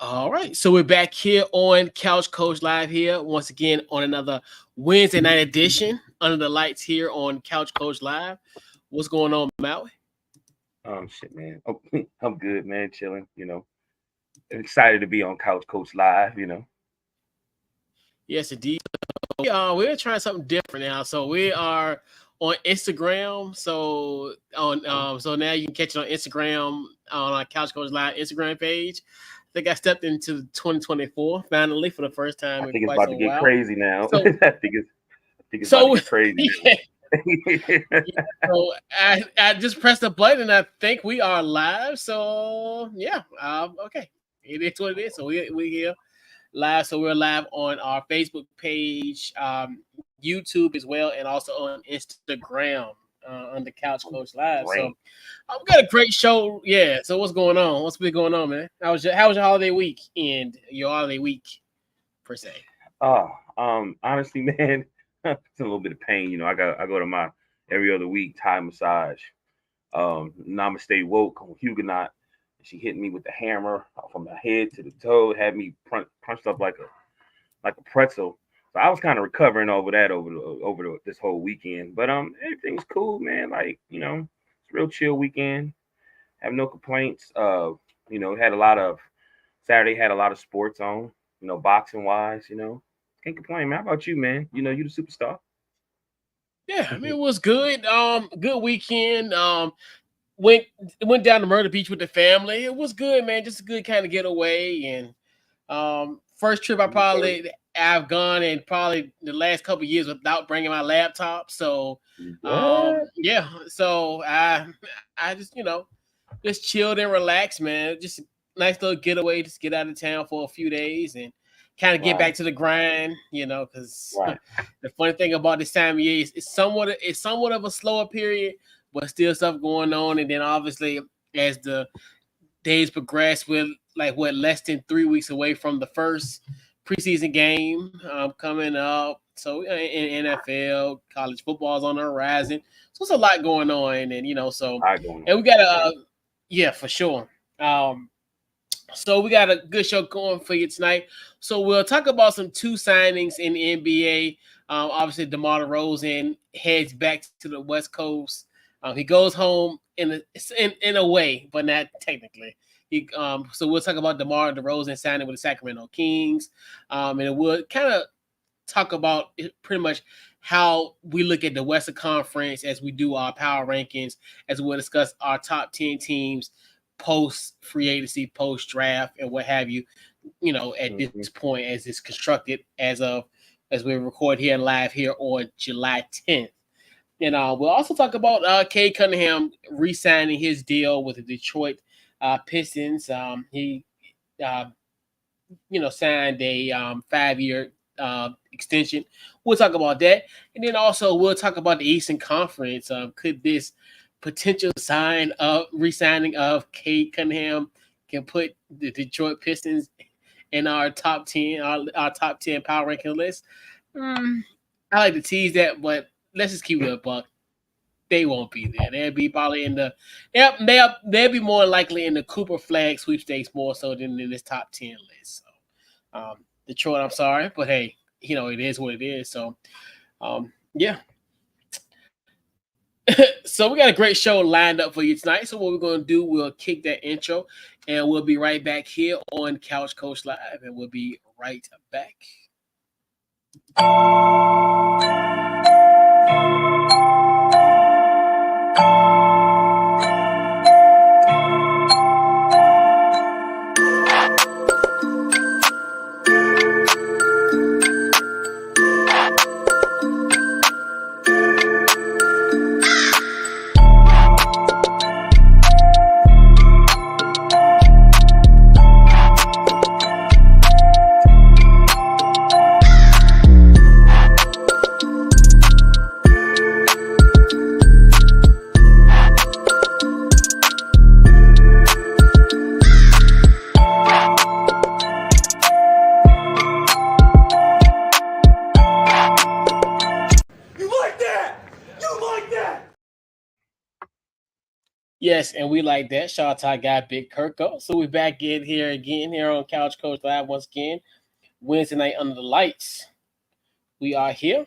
All right, so we're back here on Couch Coach Live here once again on another Wednesday night edition under the lights here on Couch Coach Live. What's going on, Maui? Shit, man. Oh, I'm good, man. Chilling. Excited to be on Couch Coach Live. Yes, indeed. We're trying something different now. So we are on Instagram. So so now you can catch it on Instagram on our Couch Coach Live Instagram page. I think I stepped into 2024 finally for the first time. I think it's about to get crazy now. So, I think it's about to get crazy. So I just pressed the button and I think we are live. So yeah, okay, it is what it is. So we here live. So we're live on our Facebook page, YouTube as well, and also on Instagram on the Couch Coach Live. Great. So I've got a great show. Yeah. So what's going on? What's been going on, man? How was your holiday week and your holiday week per se? Honestly, man, it's a little bit of pain. I go to my every other week Thai massage. Namaste woke on Huguenot. She hit me with the hammer from the head to the toe, had me punched up like a pretzel. So I was kind of recovering over that over this whole weekend. But everything's cool, man. Like, it's a real chill weekend. Have no complaints. Saturday had a lot of sports on, boxing wise, Can't complain, man. How about you, man? You the superstar. Yeah, I mean, it was good. Good weekend. Went down to Myrtle Beach with the family. It was good, man. Just a good kind of getaway. And first trip I've gone in probably the last couple of years without bringing my laptop. So yeah. So I just just chilled and relaxed, man. Just a nice little getaway. Just get out of town for a few days and kind of get back to the grind, because the funny thing about this time of year is it's somewhat of a slower period, but still stuff going on. And then obviously as the days progress, we're less than 3 weeks away from the first preseason game coming up. So in NFL, college football is on the horizon. So it's a lot going on. And and we got for sure. So we got a good show going for you tonight. So we'll talk about some two signings in the NBA. Obviously, DeMar DeRozan heads back to the West Coast. He goes home in a way, but not technically. So we'll talk about DeMar DeRozan signing with the Sacramento Kings, and we'll kind of talk about pretty much how we look at the Western Conference as we do our power rankings, as we'll discuss our top 10 teams post free agency, post draft, and what have you. At this point, as it's constructed as we record here live here on July 10th. And we'll also talk about Cade Cunningham re-signing his deal with the Detroit Pistons. He signed a 5-year extension. We'll talk about that. And then also we'll talk about the Eastern Conference. Could this potential re-signing of Cade Cunningham can put the Detroit Pistons in our top 10, our top 10 power ranking list? I like to tease that, but let's just keep it a buck. They won't be there. They'll be probably they'll be more likely in the Cooper Flag sweepstakes more so than in this top 10 list. So Detroit, I'm sorry, but hey, it is what it is. So yeah. So we got a great show lined up for you tonight. So what we're going to do, we'll kick that intro and we'll be right back here on Couch Coach Live, and we'll be right back. Yes, and we like that. Shout out to our guy Big Kirko. So we're back in here again here on Couch Coach Live once again. Wednesday night under the lights. We are here.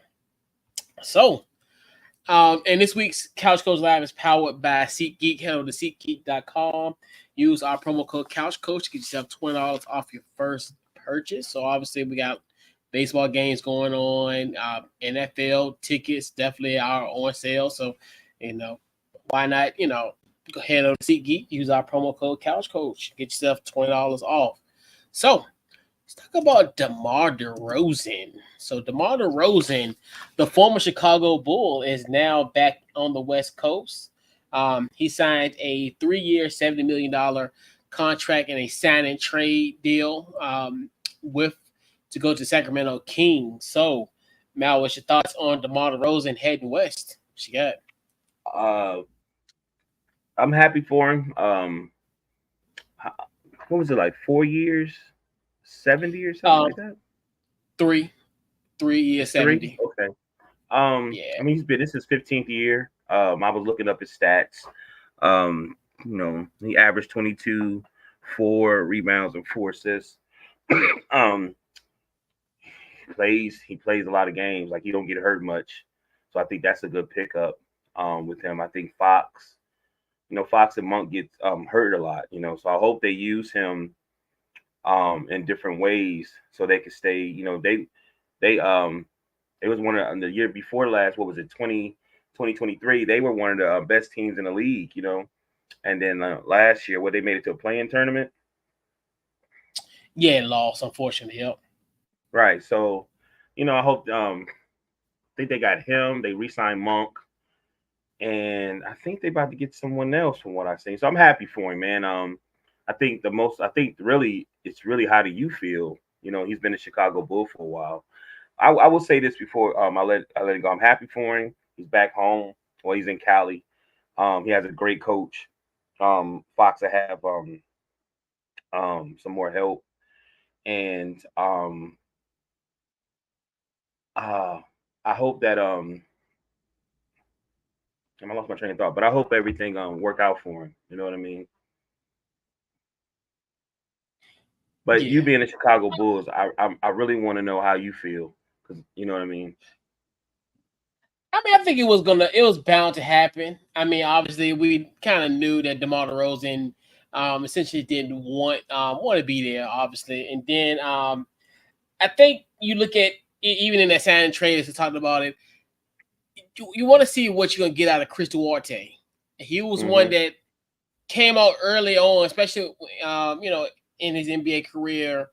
So and this week's Couch Coach Live is powered by SeatGeek. Head over to SeatGeek.com. Use our promo code Couch Coach to get yourself $20 off your first purchase. So obviously we got baseball games going on, NFL tickets definitely are on sale. So why not go ahead over to SeatGeek, use our promo code Couch Coach, get yourself $20 off. So let's talk about DeMar DeRozan. So DeMar DeRozan, the former Chicago Bull, is now back on the West Coast. He signed a 3-year, $70 million contract and a sign and trade deal with to go to Sacramento Kings. So, Mal, what's your thoughts on DeMar DeRozan heading west? What you got? I'm happy for him. What was it, like 4 years, 70 or something like that? 3 years, 70. Okay. Yeah. I mean, this is his 15th year. I was looking up his stats. He averaged 22, 4 rebounds and 4 assists. He plays a lot of games. Like, he don't get hurt much. So I think that's a good pickup with him. I think Fox and Monk get hurt a lot, so I hope they use him in different ways so they can stay, they was one of the year before last, what was it, 2023, they were one of the best teams in the league, and then last year, they made it to a play-in tournament. Yeah, lost, unfortunately. Yep. Right. So, I hope I think they got him. They re-signed Monk. And I think they're about to get someone else from what I've seen. So I'm happy for him, man. I think really, it's really, how do you feel? He's been a Chicago Bull for a while. I will say this before I let it go. I'm happy for him. He's back home. Well, he's in Cali. He has a great coach. Fox will have some more help. And I hope that I lost my train of thought, but I hope everything work out for him. You know what I mean? But you being a Chicago Bulls, I really want to know how you feel, because you know what I mean. I mean, I think it was bound to happen. I mean, obviously, we kind of knew that DeMar DeRozan essentially didn't want to be there, obviously, and then I think you look at even in that signing trade, as we talked about it. You want to see what you're gonna get out of Chris Duarte. He was one that came out early on, especially in his NBA career.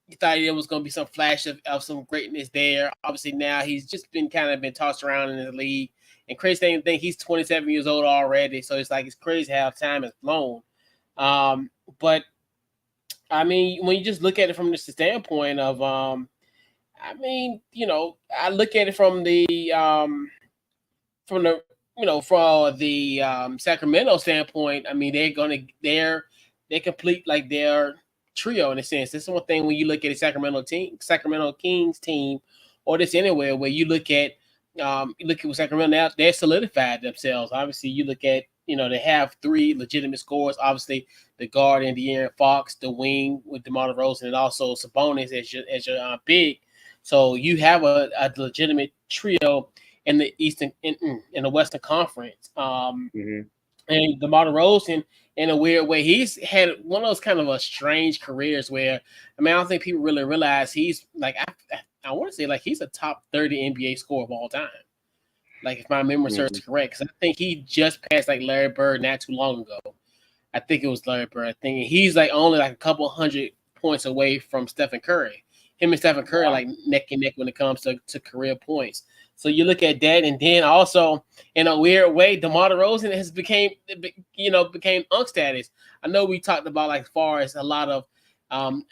You thought there was gonna be some flash of some greatness there. Obviously, now he's just been tossed around in the league. And crazy thing, he's 27 years old already, so it's crazy how time has flown. But I mean, when you just look at it from the standpoint of, I look at it from the Sacramento standpoint. I mean, they complete like their trio in a sense. This is one thing when you look at a Sacramento Kings team, or this anywhere where you look at with Sacramento now, they're solidified themselves. Obviously, you look at they have 3 legitimate scorers. Obviously, the guard and De'Aaron Fox, the wing with DeMar DeRozan, and also Sabonis as your big. So you have a legitimate trio in the in the Western Conference. And DeMar DeRozan, in a weird way, he's had one of those kind of a strange careers where, I mean, I don't think people really realize he's like, I want to say like he's a top 30 NBA scorer of all time. Like, if my memory serves correct, because I think he just passed like Larry Bird not too long ago. I think it was Larry Bird. I think he's like only like a couple hundred points away from Stephen Curry. Him and Stephen Curry are like neck and neck when it comes to career points. So you look at that, and then also in a weird way, DeMar DeRozan has became Unk status. I know we talked about like as far as a lot of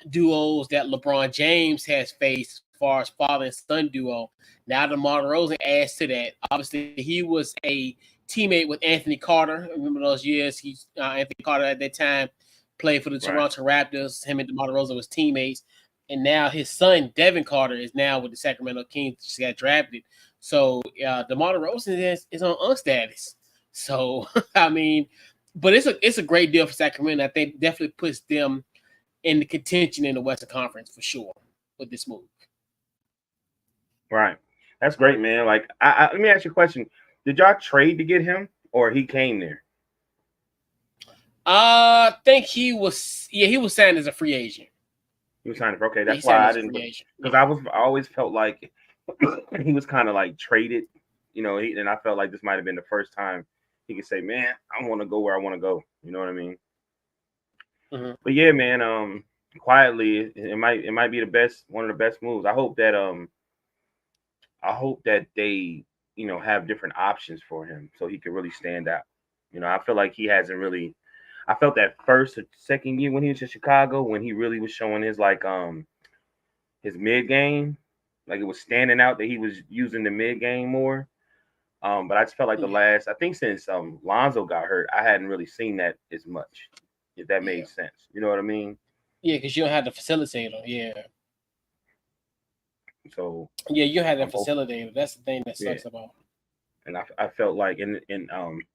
duos that LeBron James has faced, as far as father and son duo. Now DeMar DeRozan adds to that. Obviously, he was a teammate with Anthony Carter. Remember those years? Anthony Carter at that time played for the Toronto Raptors. Him and DeMar DeRozan was teammates. And now his son, Devin Carter, is now with the Sacramento Kings. Just got drafted. So DeMar DeRozan is on Unk status. So, I mean, but it's a great deal for Sacramento. I think definitely puts them in the contention in the Western Conference for sure with this move. Right. That's great, man. Like, let me ask you a question. Did y'all trade to get him, or he came there? I think he was signed as a free agent. He was signed for. Okay, that's why I didn't. Because I always felt like he was kind of like traded, you know. And I felt like this might have been the first time he could say, "Man, I want to go where I want to go." You know what I mean? Mm-hmm. But yeah, man. Quietly, it might be one of the best moves. I hope that they, you know, have different options for him so he can really stand out. You know, I feel like he hasn't really. I felt that first or second year when he was in Chicago, when he really was showing his his mid game, like it was standing out that he was using the mid game more. But I just felt like I think since Lonzo got hurt, I hadn't really seen that as much. If that made sense, you know what I mean? Yeah, because you don't have the facilitator. Yeah. So yeah, you had a facilitator. That's the thing that sucks about. And I felt like, and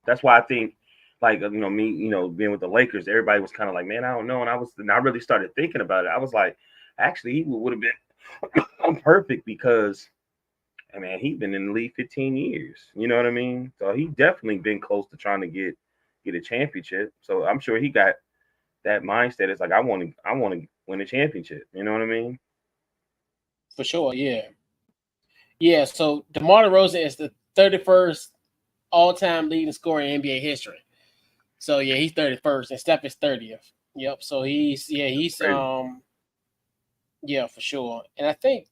that's why I think, like, you know, me, you know, being with the Lakers, everybody was kind of like, man, I don't know. And I really started thinking about it. I was like, actually, he would have been perfect because, I mean, he's been in the league 15 years. You know what I mean? So he definitely been close to trying to get a championship. So I'm sure he got that mindset. It's like, I want to win a championship. You know what I mean? For sure, yeah. Yeah, so DeMar DeRozan is the 31st all-time leading scorer in NBA history. So yeah, he's 31st and Steph is 30th. Yep. So he's yeah, for sure. And I think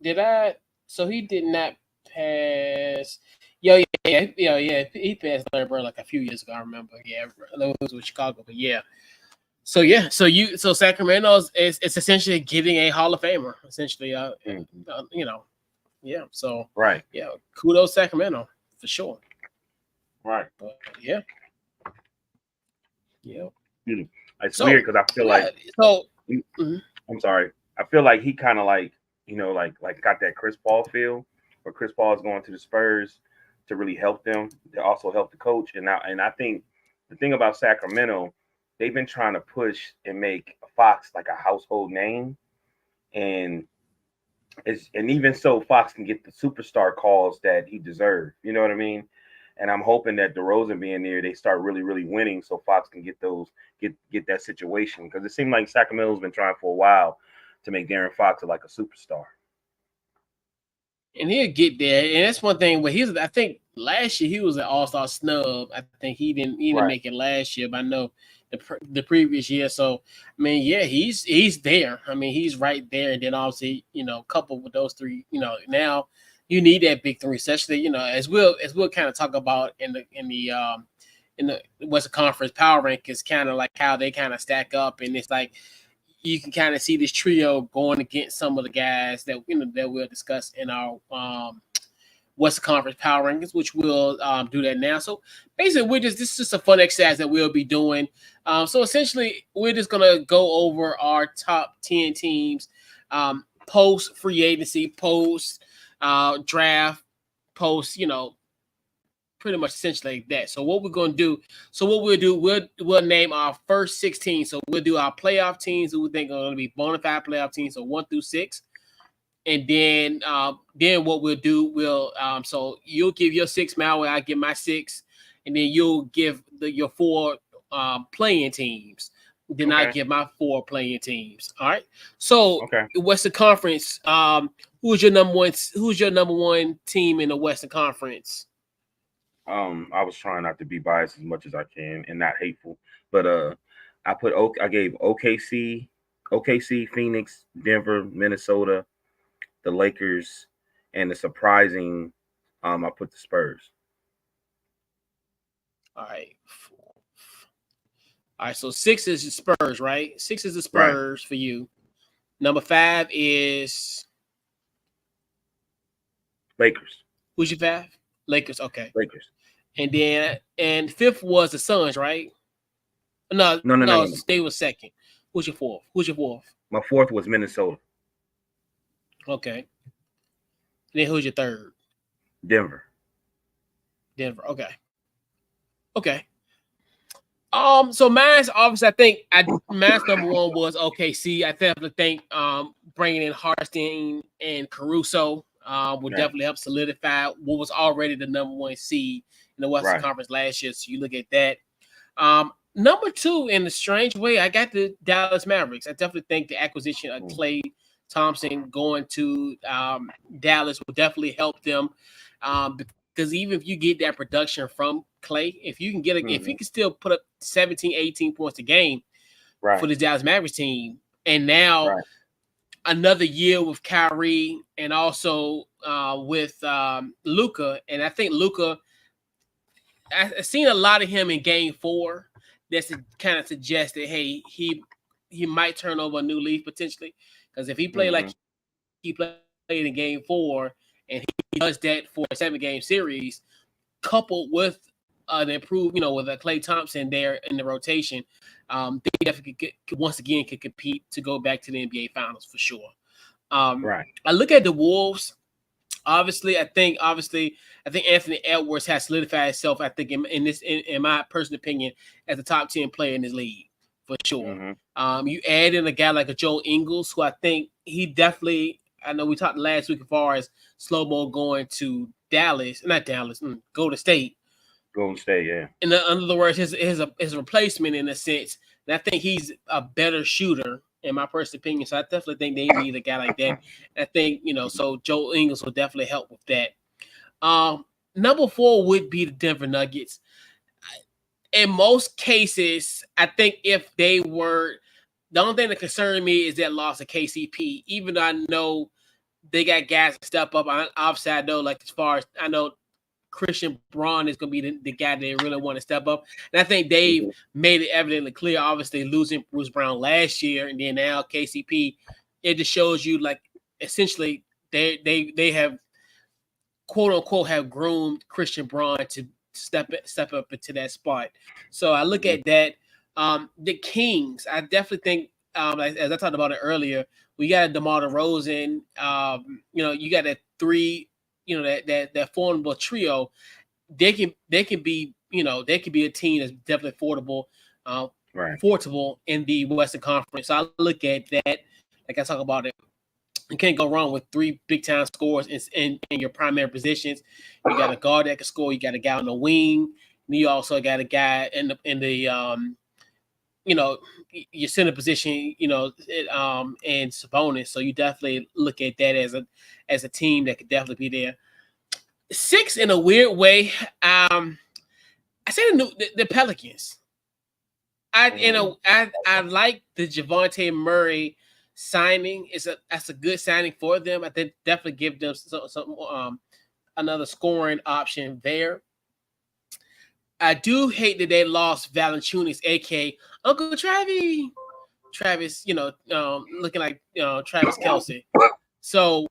so he did not pass. Yeah. He passed Larry Bird like a few years ago. I remember. Yeah, it was with Chicago, but yeah. So Sacramento is essentially getting a Hall of Famer, essentially. You know, yeah. So right, yeah, kudos Sacramento for sure. Right. But yeah. It's weird because I feel like I'm sorry. I feel like he kind of like, you know, like got that Chris Paul feel, where Chris Paul is going to the Spurs to really help them, to also help the coach. And I think the thing about Sacramento, they've been trying to push and make Fox like a household name, and even so, Fox can get the superstar calls that he deserves. You know what I mean? And I'm hoping that DeRozan being there, they start really, really winning, so Fox can get that situation, because it seemed like Sacramento's been trying for a while to make De'Aaron Fox like a superstar. And he'll get there, and that's one thing. But I think last year he was an All-Star snub. I think he didn't make it last year, but I know the previous year. So I mean, yeah, he's there. I mean, he's right there. And then obviously, you know, coupled with those three, you know, now you need that big three, especially, you know, as we'll kind of talk about in the Western Conference power rankings, kind of like how they kind of stack up, and it's like you can kind of see this trio going against some of the guys that that we'll discuss in our Western Conference power rankings, which we'll do that now. So basically, this is just a fun exercise that we'll be doing. So essentially, we're just gonna go over our top 10 teams, post free agency, post draft, post, you know, pretty much essentially like that. So what we're going to do, we'll name our first 16. So we'll do our playoff teams who we think are going to be bona fide playoff teams, so 1 through 6. And then what we'll do, so you'll give your 6, Malway, I give my 6, and then you'll give your 4 playing teams. Then I give my 4 playing teams. All right. So Western Conference, who's your number one team in the Western Conference? I was trying not to be biased as much as I can and not hateful, but I gave OKC, Phoenix, Denver, Minnesota, the Lakers, and the surprising, I put the Spurs. All right. So 6 is the Spurs, right? 6 is the Spurs for you. Number 5 is Lakers. Who's your 5? Lakers. Okay. Lakers. And then 5th was the Suns, right? No. They were 2nd. Who's your 4th? My 4th was Minnesota. Okay. And then who's your 3rd? Denver. Okay. So mine's obviously, mine's number one was OKC. I definitely think bringing in Hartenstein and Caruso would Yeah. definitely help solidify what was already the number one seed in the Western Right. Conference last year. So you look at that. Number two, in a strange way, I got the Dallas Mavericks. I definitely think the acquisition of Klay Thompson going to Dallas will definitely help them. Because even if you get that production from Klay, if you can if he can still put up 17, 18 points a game for Right. the Dallas Mavericks team, and now Right. another year with Kyrie and also with Luka, and I think Luka, I've seen a lot of him in Game 4. That's kind of suggested, hey, he might turn over a new leaf potentially, because if he played like he played in Game 4 and he does that for a 7-game series, coupled with an improved, with a Klay Thompson there in the rotation, they definitely once again could compete to go back to the NBA Finals for sure. Right. I look at the Wolves. I think Anthony Edwards has solidified himself. I think in my personal opinion, as a top 10 player in this league for sure. You add in a guy like a Joe Ingles, who I think he definitely. I know we talked last week as far as slow mo going to Golden State. Golden State, yeah. In other words, his replacement in a sense. And I think he's a better shooter in my personal opinion. So I definitely think they need a guy like that. I think, so Joe Ingles will definitely help with that. Number 4 would be the Denver Nuggets. In most cases, I think if they were, the only thing that concerned me is that loss of KCP. Even though I know they got guys to step up, obviously I know, like, as far as I know, Christian Braun is going to be the guy they really want to step up. And I think they've made it evidently clear, obviously losing Bruce Brown last year and then now KCP, it just shows you, like, essentially they have, quote unquote, have groomed Christian Braun to step up into that spot. So I look at that. The Kings, I definitely think, as I talked about it earlier, we got a DeMar DeRozan. You got a 3, that formidable trio. They can be, they can be a team that's definitely affordable in the Western Conference. So I look at that, like I talk about it. You can't go wrong with 3 big time scores in your primary positions. You got a guard that can score. You got a guy on the wing. And you also got a guy in the your center position. And Sabonis. So you definitely look at that as a team that could definitely be there. 6, in a weird way, I say the Pelicans. I like the Javonte Murray signing. That's a good signing for them. I think definitely give them some another scoring option there. I do hate that they lost Valanciunas, aka Uncle Travis, looking like Travis Kelce. So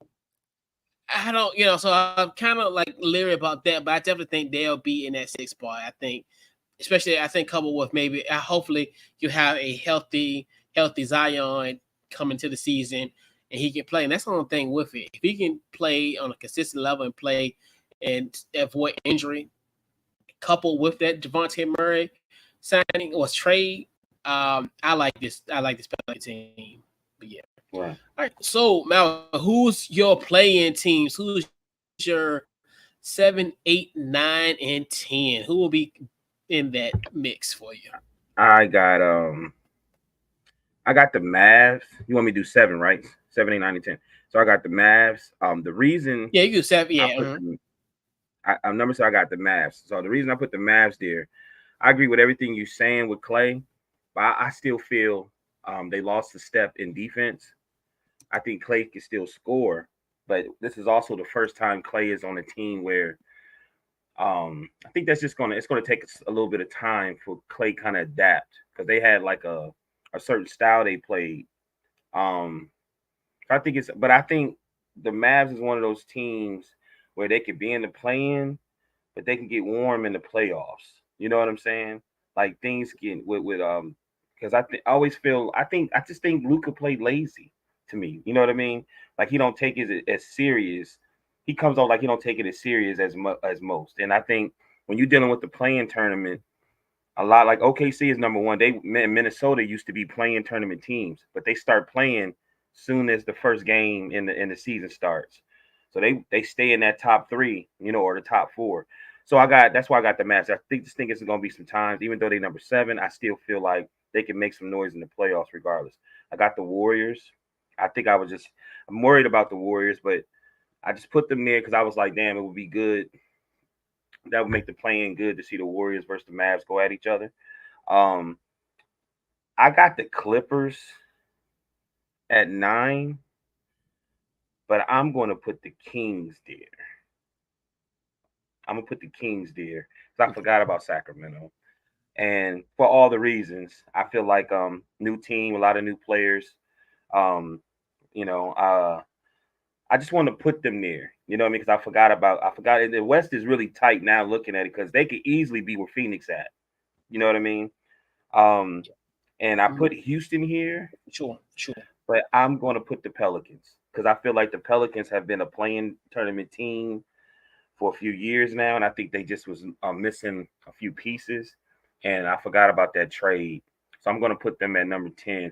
I don't, so I'm kind of like leery about that, but I definitely think they'll be in that 6th spot. I think, especially coupled with maybe, hopefully you have a healthy Zion coming to the season and he can play. And that's the only thing with it. If he can play on a consistent level and play and avoid injury, coupled with that Javonte Murray signing or trade, I like this Pelican team. But yeah. Right. All right. So Mal, who's your play-in teams? Who's your 7, 8, 9, and 10? Who will be in that mix for you? I got the Mavs. You want me to do 7, right? 7, 8, 9, and 10. So I got the Mavs. The reason you do 7. Yeah. I'm number 7. I got the Mavs. So the reason I put the Mavs there, I agree with everything you're saying with Klay, but I still feel they lost a step in defense. I think Klay can still score, but this is also the first time Klay is on a team where I think that's just it's gonna take a little bit of time for Klay kind of adapt, because they had like a certain style they played. I think the Mavs is one of those teams where they could be in the play-in, but they can get warm in the playoffs. You know what I'm saying? Like things get with because I just think Luka played lazy to me. You know what I mean? Like he don't take it as serious. He comes off like he don't take it as serious as most. And I think when you're dealing with the play-in tournament, A lot like OKC is number one. Minnesota used to be playing tournament teams, but they start playing soon as the first game in the season starts. So they stay in that top three, or the top four. So that's why I got the Mavs. I think it's gonna be some times, even though they number seven, I still feel like they can make some noise in the playoffs regardless. I got the Warriors. I think I'm worried about the Warriors, but I just put them there because I was like, damn, it would be good. That would make the playing good to see the Warriors versus the Mavs go at each other. Um, I got the Clippers at 9, but I'm going to put the Kings there. I'm gonna put the Kings there because I forgot about Sacramento, and for all the reasons, I feel like new team, a lot of new players. Um, you know, uh, I just want to put them there. You know what I mean? Because I forgot the West is really tight now. Looking at it, because they could easily be where Phoenix at. You know what I mean? Um, and I put Houston here, Sure. but I'm going to put the Pelicans because I feel like the Pelicans have been a playing tournament team for a few years now, and I think they just was missing a few pieces, and I forgot about that trade. So I'm going to put them at number 10.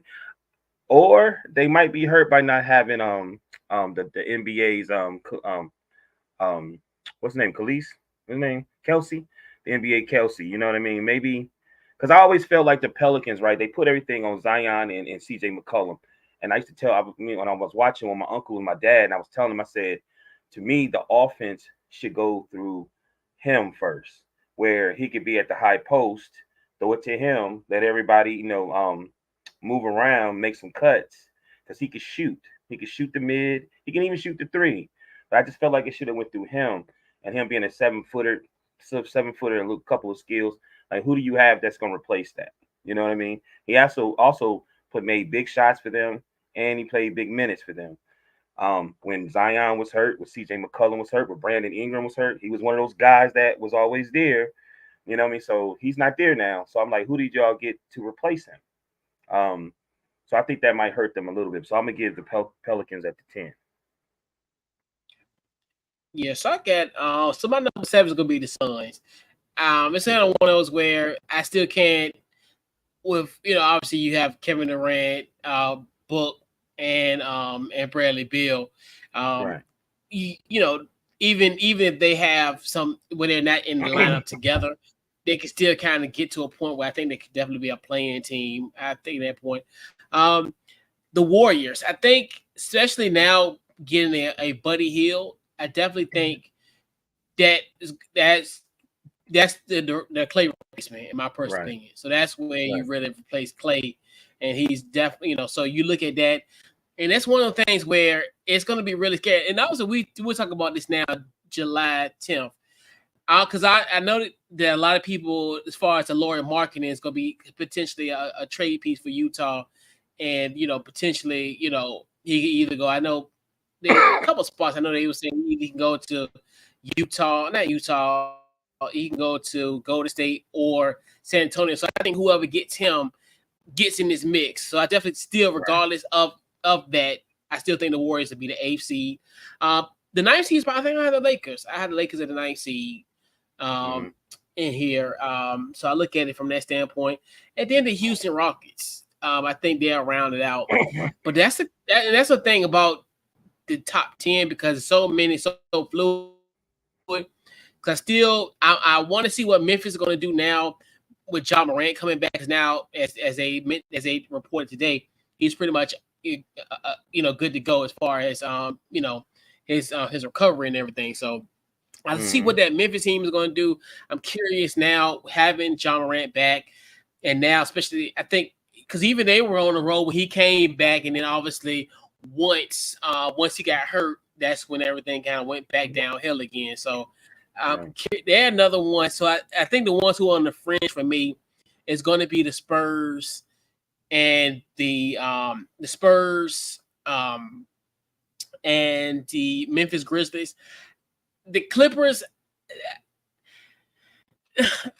Or they might be hurt by not having the NBA's what's his name, Khalees? His name Kelsey, the NBA Kelsey. You know what I mean? Maybe because I always felt like the Pelicans, right? They put everything on Zion and CJ McCollum, and I used to tell when I was watching with my uncle and my dad, and I was telling him, I said, to me, the offense should go through him first, where he could be at the high post, throw it to him, let everybody, move around, make some cuts, because he could shoot. He could shoot the mid. He can even shoot the three. But I just felt like it should have went through him, and him being a 7-footer, and a couple of skills. Like, who do you have that's gonna replace that? You know what I mean? He also made big shots for them, and he played big minutes for them. When Zion was hurt, when CJ McCollum was hurt, when Brandon Ingram was hurt, he was one of those guys that was always there. You know what I mean? So he's not there now. So I'm like, who did y'all get to replace him? So I think that might hurt them a little bit. So I'm gonna give the Pelicans at the 10. Yeah, so I got so my number 7 is gonna be the Suns. It's kind of one of those where I still can't with obviously you have Kevin Durant, Book, and Bradley Beal. Right. You know, even if they have some when they're not in the lineup together, they can still kind of get to a point where I think they could definitely be a playing team. I think that point. The Warriors, I think, especially now getting a Buddy Hield, I definitely think that that's the Clay replacement in my personal Right. opinion. So that's where you Right. really replace Clay, and he's definitely So you look at that, and that's one of the things where it's going to be really scary. And also we'll talk about this now, July 10th, because I know that a lot of people, as far as the Lauri marketing, is going to be potentially a trade piece for Utah, and potentially he can either go. I know there a couple spots. I know they were saying he can go to Utah, not Utah. He can go to Golden State or San Antonio. So I think whoever gets him gets in this mix. So I definitely still, Right. regardless of that, I still think the Warriors would be the 8th seed. The 9th seed is probably, I think I had the Lakers. I had the Lakers at the 9th seed Mm-hmm. in here. So I look at it from that standpoint. And then the Houston Rockets. I think they'll round it out. But that's the thing about the top 10 because it's so many, so fluid. Because still, I want to see what Memphis is going to do now with John Morant coming back. Because now, as they reported today, he's pretty much good to go as far as his recovery and everything. So I see Mm-hmm. what that Memphis team is going to do. I'm curious now having John Morant back, and now especially I think because even they were on the road when he came back, and then obviously once he got hurt, that's when everything kind of went back downhill again. So Right. they're another one. So I think the ones who are on the fringe for me is going to be the Spurs and the Spurs and the Memphis Grizzlies. The Clippers,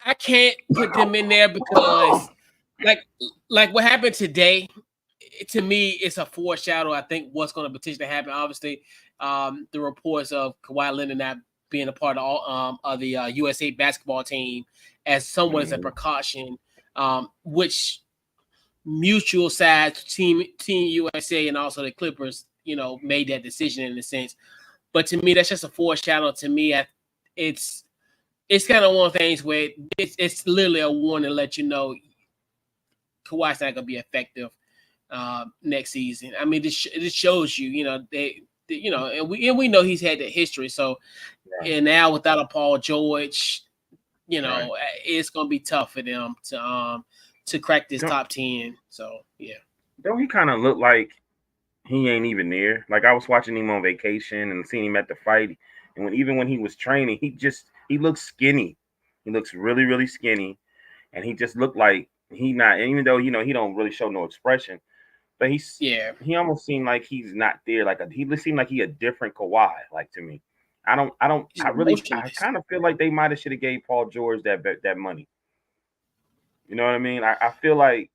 I can't put them in there because like like what happened today, to me, it's a foreshadow. I think what's going to potentially happen. Obviously, the reports of Kawhi Leonard not being a part of all of the USA basketball team as somewhat as a Mhm. precaution, which mutual sides, Team USA and also the Clippers, made that decision in a sense. But to me, that's just a foreshadow. To me, it's kind of one of the things where it's literally a warning to let you know Kawhi's not going to be effective next season. I mean, this shows you, and we know he's had that history. So, Right. and now without a Paul George, Right. it's going to be tough for them to crack this Don't top 10. So, yeah. don't he kind of look like he ain't even there? Like I was watching him on vacation and seeing him at the fight, and even when he was training, he looks skinny. He looks really really skinny, and he just looked like he not. And even though he don't really show no expression, but Yeah. he almost seemed like he's not there. He seemed like he a different Kawhi. Like to me, He's I emotionless. kind of feel like they might have should have gave Paul George that money. You know what I mean? I feel like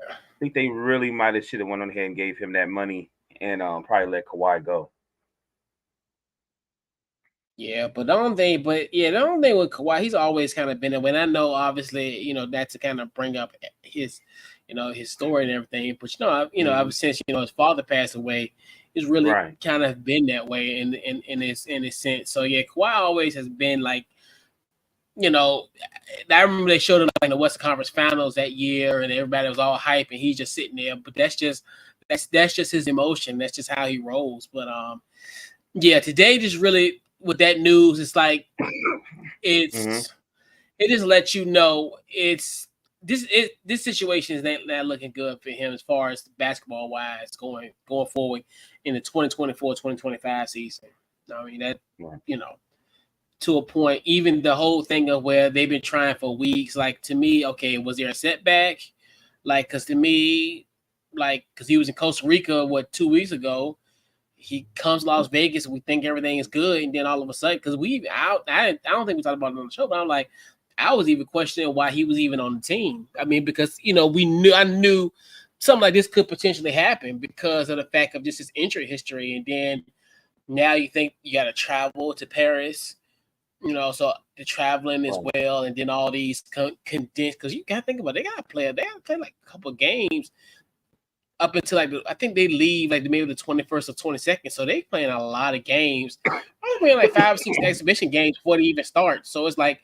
I think they really might have should have went on ahead and gave him that money and probably let Kawhi go. Yeah, but the only thing with Kawhi, he's always kind of been there. When I know, obviously, that's to kind of bring up his, his story and everything. But ever Hmm. since his father passed away, he's really Right. kind of been that way in his sense. So yeah, Kawhi always has been like, you know, I remember they showed him like in the Western Conference Finals that year, and everybody was all hype, and he's just sitting there. But that's just his emotion. That's just how he rolls. But yeah, today just really with that news, it's like Hmm. it's it just lets you know this situation is not looking good for him as far as basketball wise going forward in the 2024-2025 season. I mean that Right. you know to a point, even the whole thing of where they've been trying for weeks. Like to me, okay, was there a setback? Like, cause to me, like, cause he was in Costa Rica 2 weeks ago. He comes to Las Vegas and we think everything is good, and then all of a sudden, because I don't think we talked about it on the show, but I'm like, I was even questioning why he was even on the team. I mean, because I knew something like this could potentially happen because of the fact of just his injury history, and then now you think you got to travel to Paris, so the traveling as Right. well, and then all these condensed because you got to think about it, they got to play like a couple of games up until like I think they leave like maybe the 21st or 22nd. So they playing a lot of games. I'm playing like 5 or 6 exhibition games before they even start. So it's like,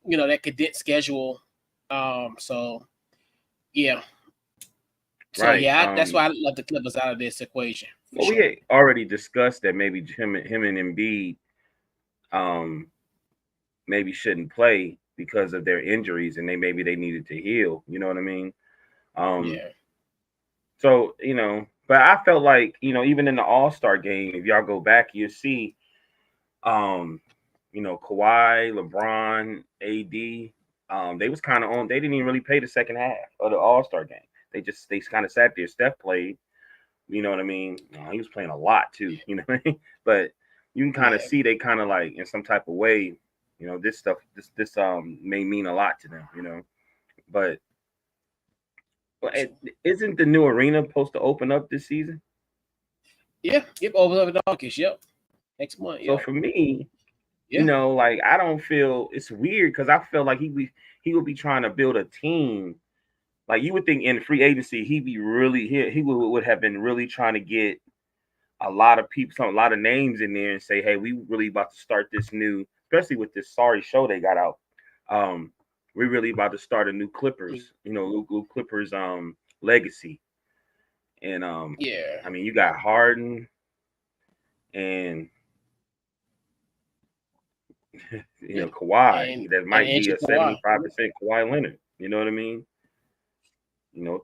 that condensed schedule. So yeah. So Right. yeah, that's why I love the Clippers out of this equation for Well, we sure. had already discussed that maybe him and Embiid um maybe shouldn't play because of their injuries and maybe they needed to heal. You know what I mean? Um, Yeah. so but I felt like even in the All Star game, if y'all go back, you see um, Kawhi, LeBron, AD, they was kind of on. They didn't even really play the second half of the All Star game. They kind of sat there. Steph played. You know what I mean? He was playing a lot too. You know what I mean? But you can kind of Yeah. see they kind of like in some type of way. This stuff. This may mean a lot to them. But isn't the new arena supposed to open up this season? Yeah. Yep. Over the August. Yep. Next month. So Yep. for me, Yeah. like I don't feel it's weird because I feel like he would be trying to build a team. Like you would think in free agency he'd be really he would have been really trying to get a lot of people, a lot of names in there and say, hey, we really about to start this new, especially with this sorry show they got out. Um, we're really about to start a new Clippers, new Clippers legacy. And Yeah. I mean you got Harden and Yeah. Kawhi. That And might be Andrew a Kawhi. 75% Kawhi Leonard. You know what I mean?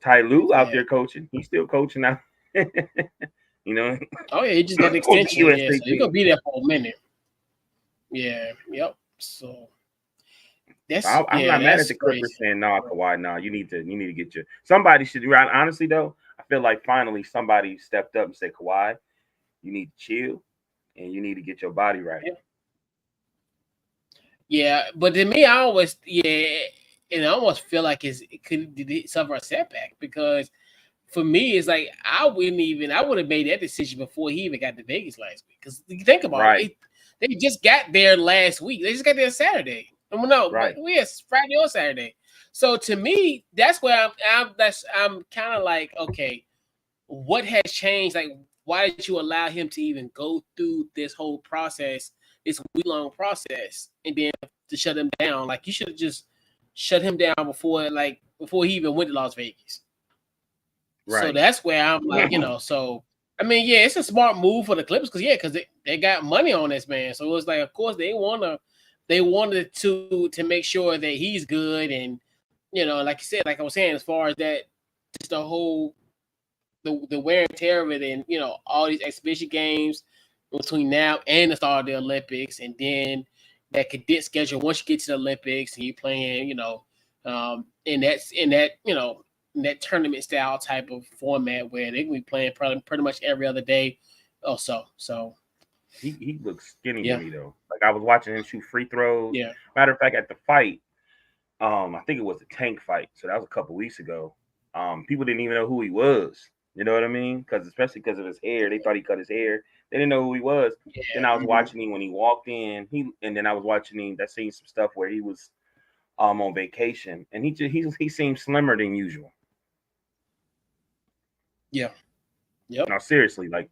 Ty Lue out Yeah. there coaching. He's still coaching now. you know, Oh yeah, he just got an coaching extension. Yeah, USA so he's gonna team. be there for a minute. Yeah. Yep. So I'm not mad at that's the Clippers crazy. saying, "Nah, Kawhi, nah, you need to get your." Somebody should. Right, honestly, though, I feel like finally somebody stepped up and said, "Kawhi, you need to chill and you need to get your body right." Yeah. Yeah, but to me, I always and I almost feel like it could did it suffer a setback because for me, it's like I would have made that decision before he even got to Vegas last week. Because you think about Right. it, They just got there last week. They just got there Saturday. No, Right. we had Friday or Saturday. So to me, that's where I'm kind of like, okay, what has changed? Like, why did you allow him to even go through this whole process, this week-long process, and then to shut him down? Like, you should have just shut him down before he even went to Las Vegas. So Right. that's where I'm like, so I mean, yeah, it's a smart move for the Clippers because they got money on this man. So it was like, of course, they wanted to make sure that he's good, and like you said, like I was saying, as far as that, just the whole the wear and tear of it, and all these exhibition games between now and the start of the Olympics, and then that condensed schedule once you get to the Olympics and you're playing, in that tournament style type of format where they can be playing pretty much every other day or so. So He looks skinny yeah, to me though. Like I was watching him shoot free throws. yeah, Matter of fact, at the fight, I think it was a Tank fight, so that was a couple weeks ago. People didn't even know who he was. You know what I mean? Because especially because of his hair, they thought he cut his hair. They didn't know who he was. Then I was watching him when he walked in. And then I was watching him. That seen some stuff where he was on vacation, and he seemed slimmer than usual. yeah, yep, Now seriously, like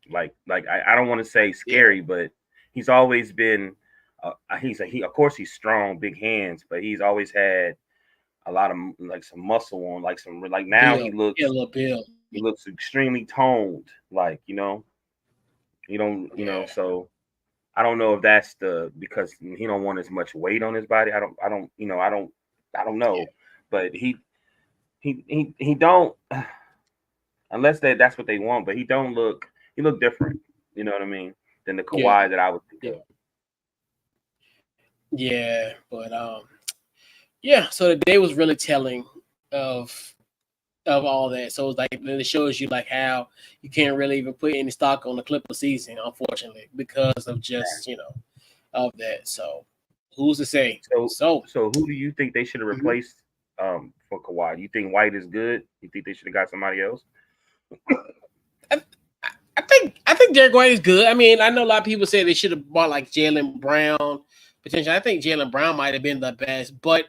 I don't want to say scary, but he's always been. He of course he's strong, big hands, but he's always had a lot of like some muscle on, like some like now Bill, yeah, little Bill, he looks extremely toned, like you don't yeah, so I don't know if that's because he don't want as much weight on his body. I don't know, but he don't unless that's what they want, but he look different, you know what I mean, than the yeah, Kawhi that I would think yeah, of. yeah, but yeah. So the day was really telling of all that. So it's like then it shows you like how you can't really even put any stock on the Clipper season, unfortunately, because of just of that. So who's to say? So So who do you think they should have mhm. replaced for Kawhi? Do you think White is good? You think they should have got somebody else? I, I think Derek White is good. I mean, I know a lot of people say they should have bought like Jalen Brown potentially. I think Jalen Brown might have been the best, but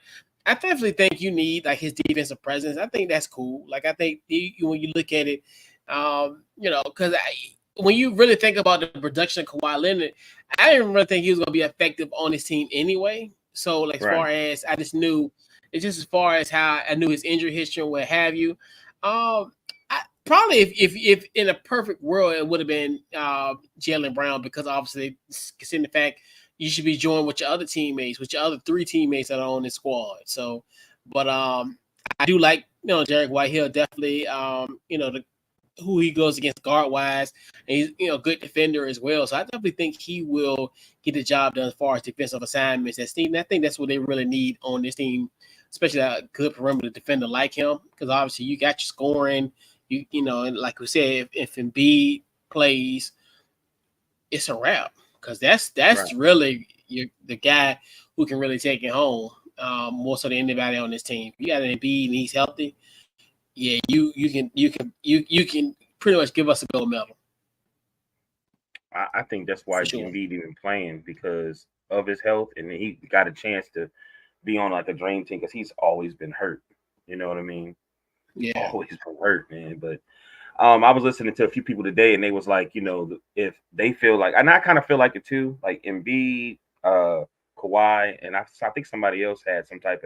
I definitely think you need like his defensive presence. I think that's cool. Like I think when you look at it, because when you really think about the production of Kawhi Leonard, I didn't really think he was going to be effective on his team anyway. So like as Right. far as I just knew, it's just as far as how I knew his injury history and what have you. Um, Probably if in a perfect world it would have been Jalen Brown, because obviously considering the fact you should be joined with your other teammates, with your other three teammates that are on this squad. So, but I do like Derek White. He'll definitely who he goes against guard wise, and he's good defender as well. So I definitely think he will get the job done as far as defensive assignments. That team, I think that's what they really need on this team, especially a good perimeter defender like him, because obviously you got your scoring. And like we said, if Embiid plays, it's a wrap, because that's Right. really the guy who can really take it home, more so than anybody on this team. You got an Embiid and he's healthy. Yeah, you can pretty much give us a gold medal I think that's why for sure. Embiid even playing because of his health, and he got a chance to be on like a dream team because he's always been hurt. You know what I mean? Yeah, Always been hurt, man. But I was listening to a few people today, and they was like, if they feel like, and I kind of feel like it too, like Embiid, Kawhi, and I think somebody else had some type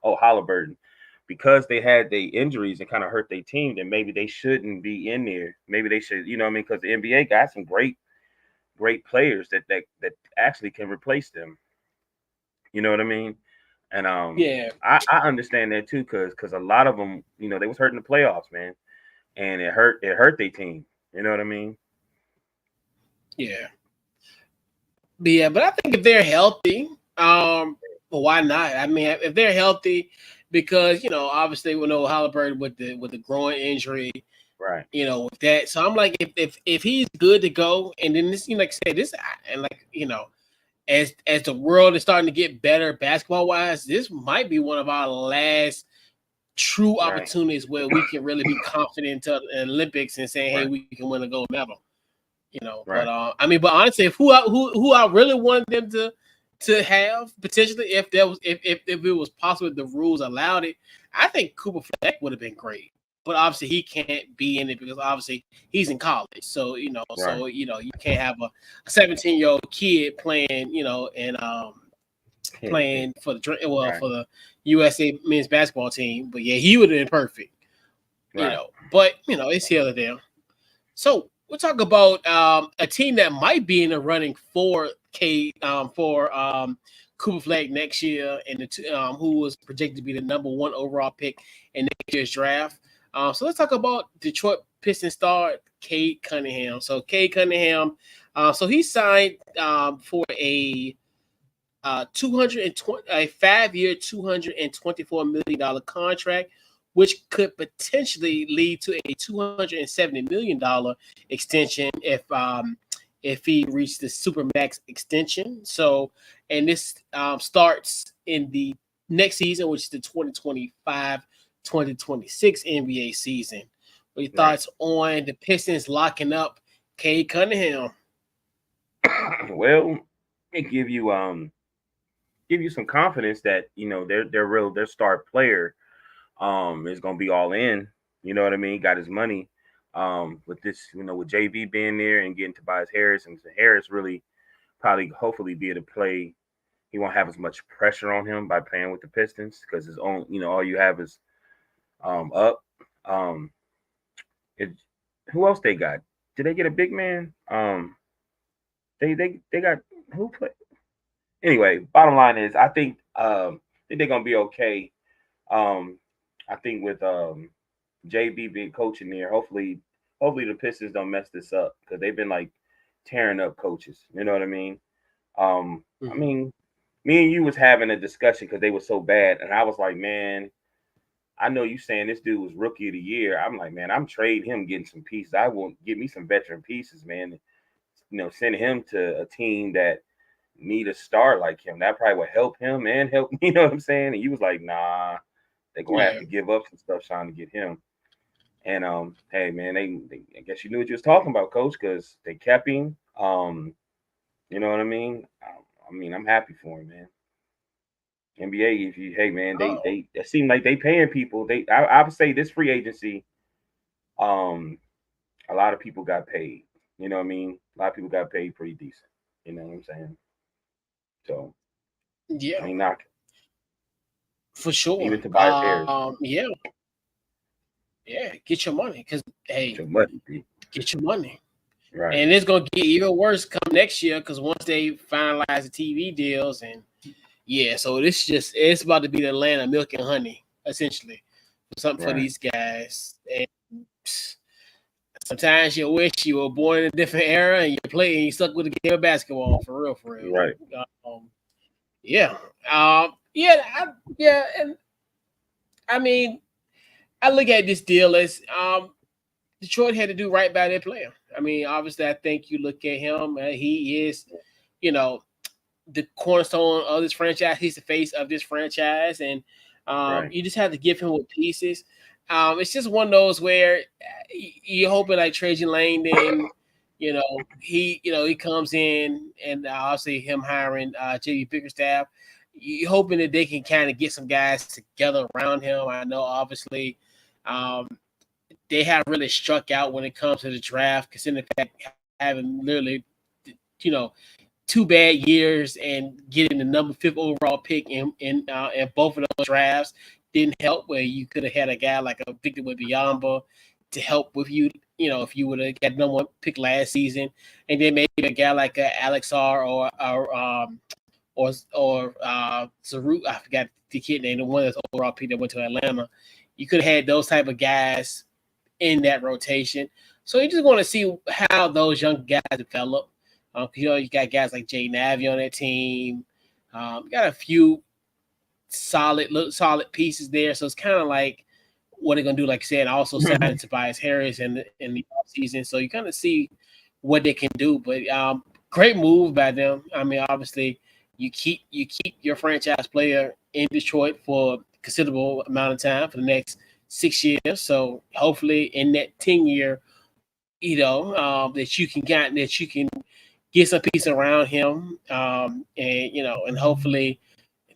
of Halliburton, because they had their injuries and kind of hurt their team, then maybe they shouldn't be in there. Maybe they should, you know what I mean? Because the NBA got some great players that actually can replace them. You know what I mean? And yeah, I understand that too, because a lot of them, they was hurt in the playoffs, man, and it hurt their team. You know what I mean? yeah. But I think if they're healthy, well, why not? I mean, if they're healthy, because obviously we know Halliburton with the groin injury, Right. with that. So I'm like, if he's good to go, and then this, like I said, this, and like as the world is starting to get better basketball wise, this might be one of our last true Right. opportunities where we can really be confident to the Olympics and say, hey, Right. we can win a gold medal. But but honestly, who I really wanted them to have potentially, if it was possible, if the rules allowed it, I think Cooper Fleck would have been great. But obviously, he can't be in it because obviously he's in college. So you can't have a 17-year-old kid playing, and playing for the for the USA men's basketball team. But yeah, he would have been perfect. But it's here or there. So we'll talk about a team that might be in the running for Cooper Flag next year, and who was projected to be the number 1 overall pick in next year's draft. So let's talk about Detroit Pistons star Cade Cunningham. So Cade Cunningham, so he signed for a 5-year, $224 million contract, which could potentially lead to a $270 million extension if he reached the Supermax extension. So, and this starts in the next season, which is the 2025-2026 NBA season. What are your thoughts on the Pistons locking up Cade Cunningham? Well, it give you some confidence that their star player is gonna be all in. You know what I mean? Got his money. With this, with JB being there and getting Tobias Harris, and Harris really hopefully be able to play. He won't have as much pressure on him by playing with the Pistons because his own, all you have is up. Who else they got? Did they get a big man? They got who play? Anyway, bottom line is I think they're gonna be okay. I think with JB being coaching there, hopefully the Pistons don't mess this up because they've been like tearing up coaches. You know what I mean? I mean, me and you was having a discussion because they were so bad, and I was like, man, I know you saying this dude was rookie of the year. I'm like, man, I'm trading him, getting some pieces. I won't get me some veteran pieces, man. Send him to a team that need a star like him. That probably would help him and help. You know what I'm saying? And you was like, nah, they're gonna have to give up some stuff trying to get him. And hey man, they I guess you knew what you was talking about, coach, because they kept him. You know what I mean? I'm happy for him, man. NBA, they it seem like they paying people. I would say this free agency, a lot of people got paid. You know what I mean? A lot of people got paid pretty decent. You know what I'm saying? So yeah, I ain't knocking. For sure. Even Tobias Harris. Yeah, get your money because get your money. Right. And it's gonna get even worse come next year because once they finalize the TV deals and so it's about to be the land of milk and honey essentially, something for these guys. And sometimes you wish you were born in a different era and you stuck with the game of basketball for real. Right. And I mean, I look at this deal as Detroit had to do right by their player. I mean, obviously, I think you look at him, he is, the cornerstone of this franchise. He's the face of this franchise, and you just have to give him with pieces. It's just one of those where you're hoping like Trajan Langdon, he comes in, and obviously him hiring JB Bickerstaff. You're hoping that they can kind of get some guys together around him. I know, obviously, they have really struck out when it comes to the draft, considering the fact having literally, 2 bad years and getting the number 5 overall pick in both of those drafts didn't help. Where you could have had a guy like a Victor Wembanyama to help with you, if you would have got number 1 pick last season, and then maybe a guy like Alex R or Zarut, I forgot the kid name, the one that's overall pick that went to Atlanta. You could have had those type of guys in that rotation. So you just want to see how those young guys develop. You got guys like Jay Navi on that team. You got a few solid pieces there. So it's kind of like what they're gonna do. Like I said, also signed Tobias Harris in the offseason. So you kind of see what they can do. But great move by them. I mean, obviously, you keep your franchise player in Detroit for a considerable amount of time for the next 6 years. So hopefully in that 10-year that you can get some piece around him, and hopefully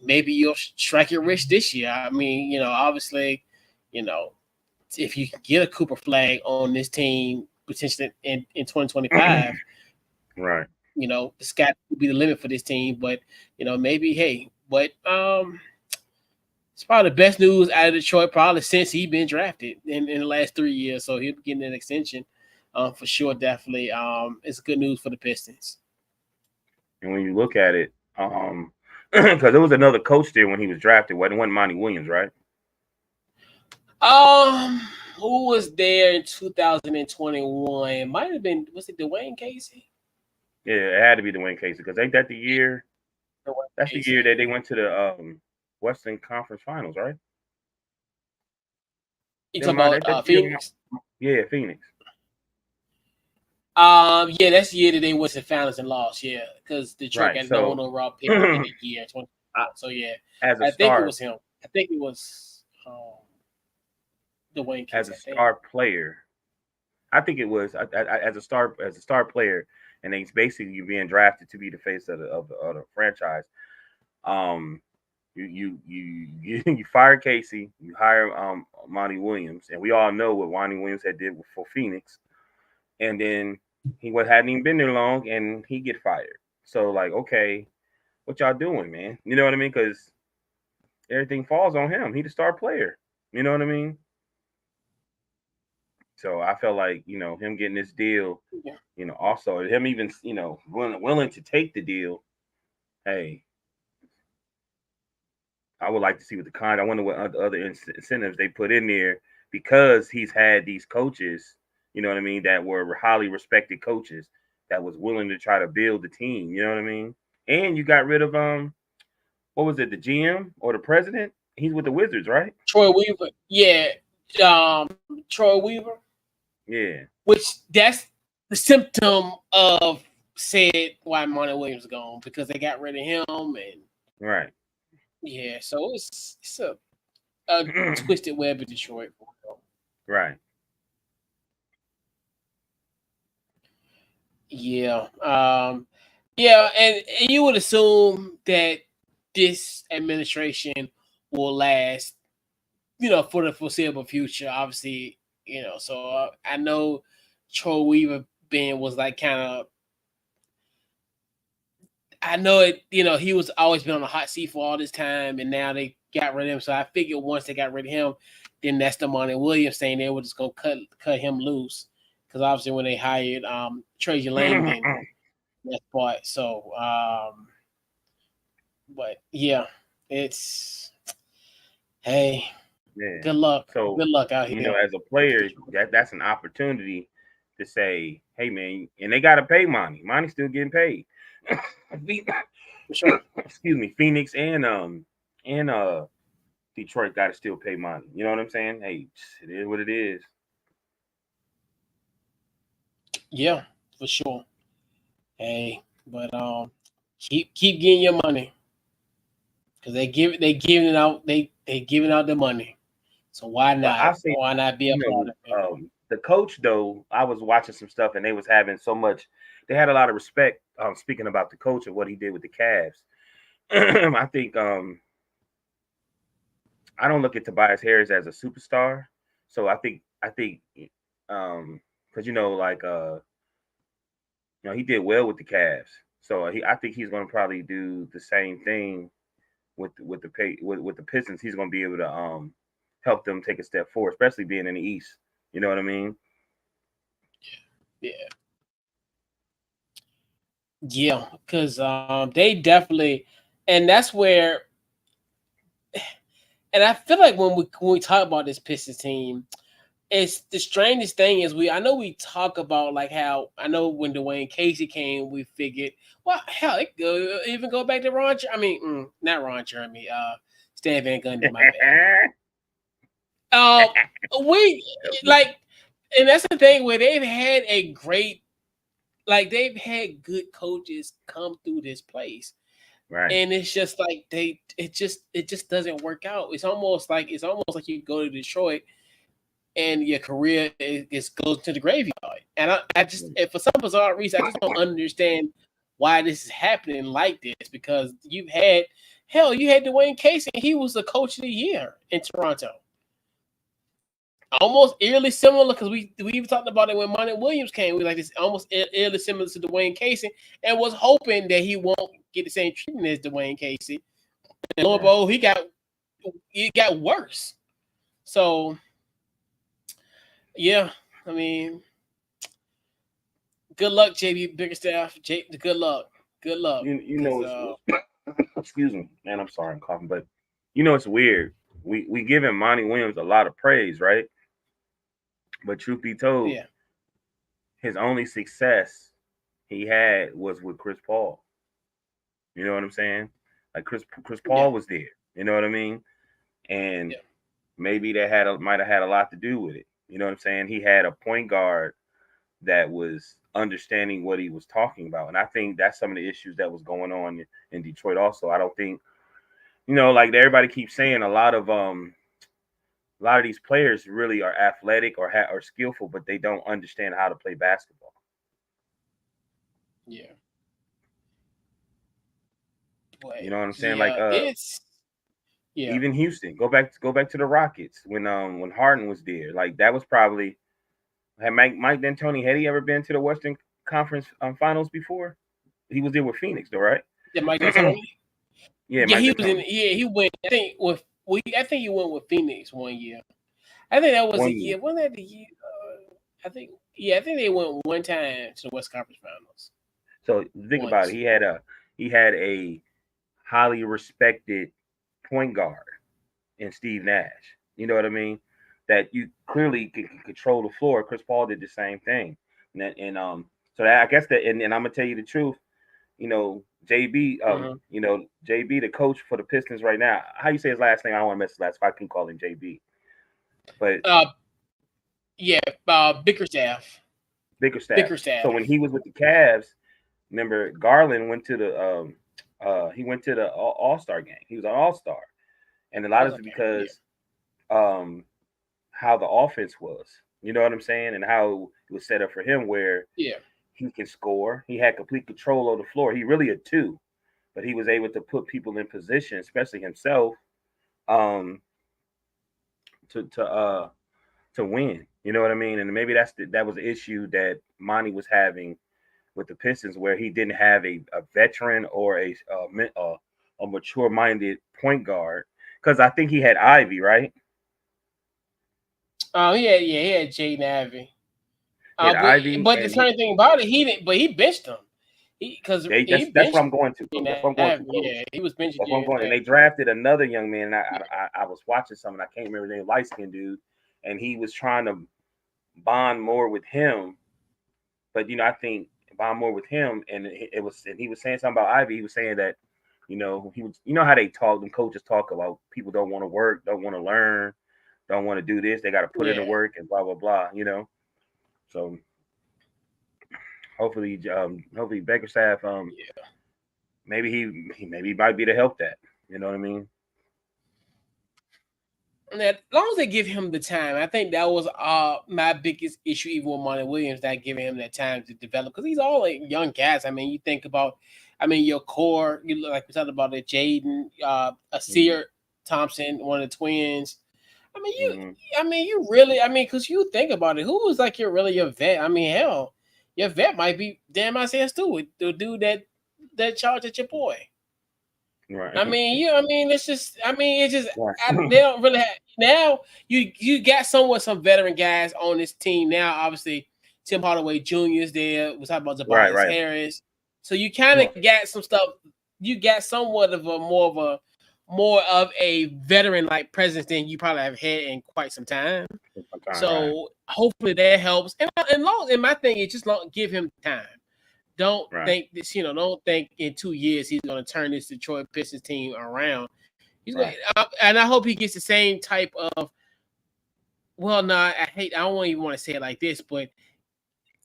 maybe you'll strike it rich this year. I mean, obviously, you know, if you can get a Cooper flag on this team potentially in 2025, Right. the sky will be the limit for this team. But maybe it's probably the best news out of Detroit probably since he's been drafted in the last 3 years. So he'll be getting an extension, for sure. Definitely, it's good news for the Pistons. And when you look at it, because there was another coach there when he was drafted. Wasn't Monty Williams, right? Um, who was there in 2021? Might have been, was it Dwayne Casey? Yeah, it had to be Dwayne Casey because ain't that the year? Dwayne That's the Casey. year that they went to the Western Conference Finals, right? You Never talking mind, about that's the year. Phoenix? Yeah, Phoenix. Yeah, that's the year that they went to the finals and lost. Yeah, because Detroit Right. got So no overall pick in the year. So yeah, as a I think it was star, him. I think it was Dwayne as Casey. a I think. star player, I think it was as a star player, and then basically you being drafted to be the face of the franchise. Um, you fire Casey, you hire Monty Williams, and we all know what Monty Williams had did for Phoenix, and then he hadn't even been there long, and he get fired. So like, okay, what y'all doing, man? You know what I mean? Because everything falls on him. He the star player. You know what I mean? So I felt like him getting this deal, Yeah. Also him even willing to take the deal. Hey, I would like to see what I wonder what other incentives they put in there because he's had these coaches, you know what I mean, that were highly respected coaches that was willing to try to build the team. You know what I mean? And you got rid of what was it, the GM or the president? He's with the Wizards, right? Troy Weaver. Yeah, Troy Weaver. Yeah. Which that's the symptom of said why Monty Williams gone because they got rid of him and Right. yeah. So it's a twisted web of Detroit. Right. Yeah. Yeah, and you would assume that this administration will last, for the foreseeable future. Obviously, So I know Troy Weaver being was like kind of. I know it. He was always been on the hot seat for all this time, and now they got rid of him. So I figured once they got rid of him, then that's the Monty Williams saying they were just gonna cut him loose because obviously when they hired Trajan Langdon, that part. So, but yeah, it's hey, Yeah. good luck. So, Good luck out here. as a player, that's an opportunity to say, hey man, and they gotta pay Monty. Monty's still getting paid. Sure. Excuse me, Phoenix and Detroit gotta still pay Monty. You know what I'm saying? Hey, it is what it is. Yeah, for sure. Hey, but keep getting your money. Because they giving it out they giving out the money, so why But not I say, be a part of it? the coach though, I was watching some stuff and they was having so much. They had a lot of respect. Speaking about the coach and what he did with the Cavs, I think I don't look at Tobias Harris as a superstar. So I think because like he did well with the Cavs. So I think he's going to probably do the same thing with the Pistons. He's going to be able to help them take a step forward, especially being in the East. You know what I mean? Yeah, because they definitely, and that's where, and I feel like when we talk about this Pistons team, it's the strangest thing is I know we talk about like how I know when Dwayne Casey came, we figured, well, hell, it could even go back to Ron. Not Ron Jeremy. Stan Van Gundy. My bad. We like, and that's the thing where they've had they've had good coaches come through this place, Right. and it's just like it just doesn't work out. It's almost like you go to Detroit and your career goes to the graveyard. And I just, and for some bizarre reason, I just don't understand why this is happening like this. Because you had Dwayne Casey, and he was the coach of the year in Toronto. Almost eerily similar, because we even talked about it when Monty Williams came. We like this almost eerily similar to Dwayne Casey, and was hoping that he won't get the same treatment as Dwayne Casey. And lo and behold, he got worse. So yeah, I mean, good luck, JB Bickerstaff. Good luck. Good luck. You know, excuse me, man. I'm sorry, I'm coughing, but you know it's weird. We giving Monty Williams a lot of praise, right? But truth be told, his only success he had was with Chris Paul. You know what I'm saying? Like Chris Paul was there. You know what I mean? And maybe that might have had a lot to do with it. You know what I'm saying? He had a point guard that was understanding what he was talking about, and I think that's some of the issues that was going on in Detroit. Also, I don't think, like everybody keeps saying, a lot of these players really are athletic or skillful, but they don't understand how to play basketball. Yeah. You know what I'm saying? Like it's even Houston. Go back to the Rockets when Harden was there. Like that was probably, had Mike D'Antoni, had he ever been to the Western Conference Finals before? He was there with Phoenix, though, right? Yeah, Mike D'Antoni. Yeah, he was in. Yeah, he went. I think he went with Phoenix one year. I think that was the year. Wasn't that the year? I think they went one time to the West Conference Finals. So think about it. He had a highly respected point guard in Steve Nash. You know what I mean? That you clearly can control the floor. Chris Paul did the same thing, so that, I guess that, and I'm gonna tell you the truth. JB, JB, the coach for the Pistons right now. How you say his last name? I don't want to mess his last. If I can call him JB, but Bickerstaff. Bickerstaff. So when he was with the Cavs, remember Garland went to the All-Star game. He was an All-Star, and a lot of it because how the offense was. You know what I'm saying? And how it was set up for him, where he can score. He had complete control of the floor. He really a two, but he was able to put people in position, especially himself, to win. You know what I mean? And maybe that was the issue that Monty was having with the Pistons, where he didn't have a veteran or a mature-minded point guard. Because I think he had Ivy, right? Oh, he had Jaden Ivey. Ivy, but the funny thing about it, he didn't. But he benched him. That's what I'm going to. That's what I'm going to. Yeah, he was benched. That's what I'm going. And they drafted another young man. I was watching something. I can't remember the name. Light skinned dude, and he was trying to bond more with him. But I think bond more with him, and he was saying something about Ivy. He was saying that, he was, how they talk. Them coaches talk about people don't want to work, don't want to learn, don't want to do this. They got to put in the work and blah blah blah. So hopefully Bickerstaff, maybe he might be to help that. You know what I mean? And as long as they give him the time, I think that was my biggest issue, even with Monty Williams, not giving him that time to develop, because he's all like young guys. I mean, you think about, your core, like we talked about it, Jaden, Asir Thompson, one of the twins. You really, because you think about it, who was like your vet? Hell, your vet might be damn Isaiah Stewart, the dude that charged at your boy. Right. It's just, they don't really have, now you got some veteran guys on this team now. Obviously, Tim Hardaway Jr. is there. We talking about Tobias Harris. So you kind of got some stuff. You got somewhat of more of a veteran like presence than you probably have had in quite some time. So hopefully that helps. And my thing is just give him time. Don't think this, don't think in 2 years he's going to turn this Detroit Pistons team around. He's going, and I hope he gets the same type of. Well, no, I don't even want to say it like this, but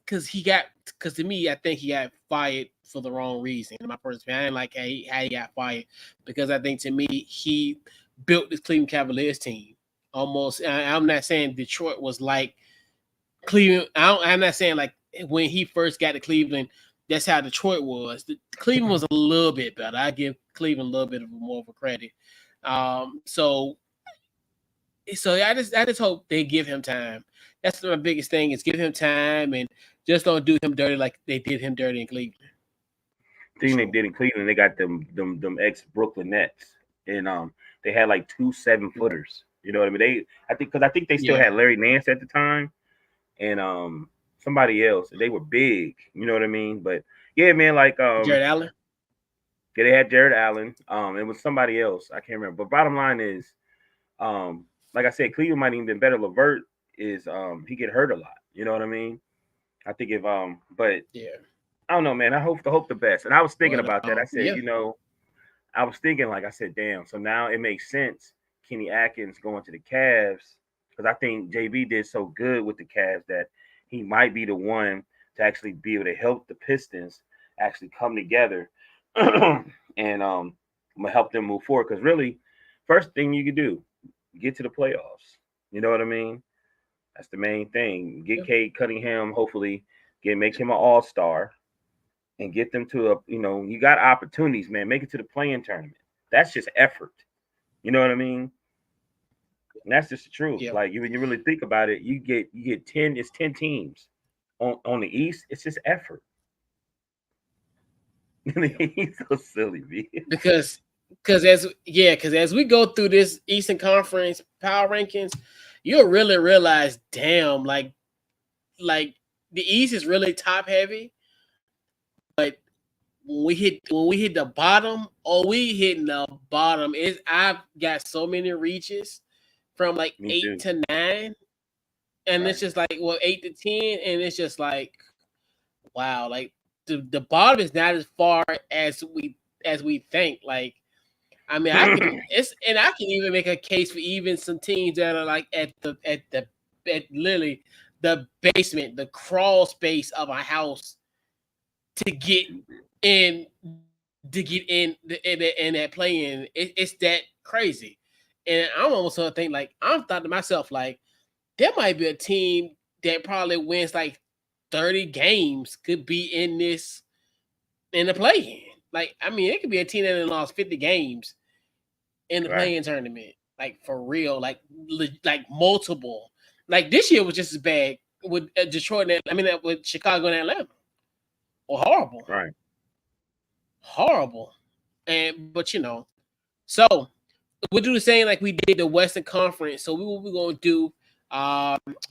because to me, I think he got fired for the wrong reason. In my personal opinion, I didn't like how he got fired, because I think, to me, he built this Cleveland Cavaliers team almost. I'm not saying Detroit was like Cleveland. I'm not saying like when he first got to Cleveland, that's how Detroit was. Cleveland was a little bit better. I give Cleveland a little bit of more of a credit. So I just hope they give him time. That's my biggest thing is give him time and just don't do him dirty like they did him dirty in Cleveland. Thing they did in Cleveland, they got them ex Brooklyn Nets, and they had like 2 7-footers. You know what I mean? I think they still had Larry Nance at the time, and somebody else. They were big. You know what I mean? But yeah, man, like Jared Allen. Yeah, they had Jared Allen. It was somebody else. I can't remember. But bottom line is, like I said, Cleveland might even been better. LeVert is he get hurt a lot. You know what I mean? I think if but yeah, I don't know, man. I hope the best. And I was thinking well, about that. I said, yeah. you know, I was thinking like I said, damn. So now it makes sense. Kenny Atkins going to the Cavs because I think JB did so good with the Cavs that he might be the one to actually be able to help the Pistons actually come together and help them move forward. Because really, first thing you can do, get to the playoffs. You know what I mean? That's the main thing. Get Cade Cunningham, hopefully, make him an all-star and get them to you got opportunities, man. Make it to the playing tournament. That's just effort. You know what I mean? And that's just the truth. Yeah. Like when you really think about it, you get 10, it's 10 teams. On the East, it's just effort. He's so silly, man. Because as we go through this Eastern Conference power rankings, you'll really realize, damn, like the East is really top heavy, but when we hit the bottom, we hitting the bottom. I've got so many reaches from like Me 8 too. to 9, and it's just like 8 to 10, and it's just like wow, like the bottom is not as far as we think. Like I mean, I can even make a case for even some teams that are like at literally the basement, the crawl space of a house to get in in that play-in. It's that crazy, and I'm almost gonna think like I'm thought to myself like there might be a team that probably wins like 30 games could be in the play-in. Like I mean, it could be a team that lost 50 games in the playing tournament, like for real, like multiple. Like this year was just as bad with Detroit. With Chicago and Atlanta, or horrible, Right. horrible. But so we'll do the same like we did the Western Conference. So what we're gonna do,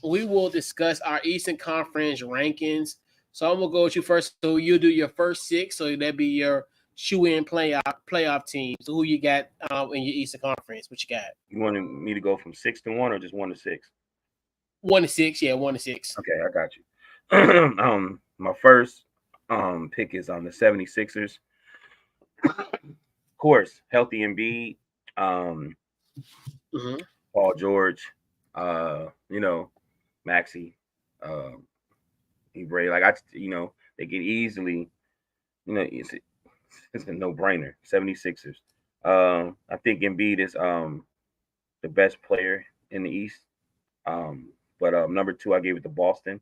we will discuss our Eastern Conference rankings. So I'm gonna go with you first. So you do your first 6. So that'd be your shoe-in playoff teams. So who you got in your Eastern Conference? What you got? You wanted me to go from 6 to 1 or just 1 to 6? 1 to 6, yeah, 1 to 6. Okay, I got you. My first pick is on the 76ers. Of course, healthy Embiid, Paul George, Maxey, Ibra. Like they get easily, it's a no-brainer. 76ers. I think Embiid is the best player in the East. But number 2, I gave it to Boston.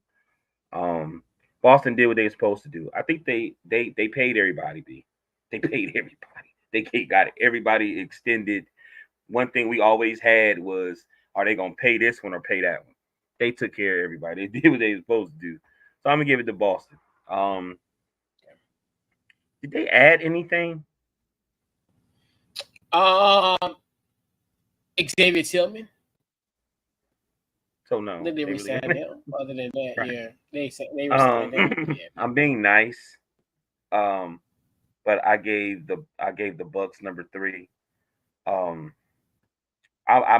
Boston did what they were supposed to do. I think they paid everybody. They paid everybody. They got everybody extended. One thing we always had was, are they gonna pay this one or pay that one? They took care of everybody. They did what they were supposed to do. So I'm gonna give it to Boston. Did they add anything? Xavier Tillman. So no, They re-signed him. Other than that, right. Yeah, they re-signed him. Yeah. I'm being nice, but I gave the Bucks number 3. I'm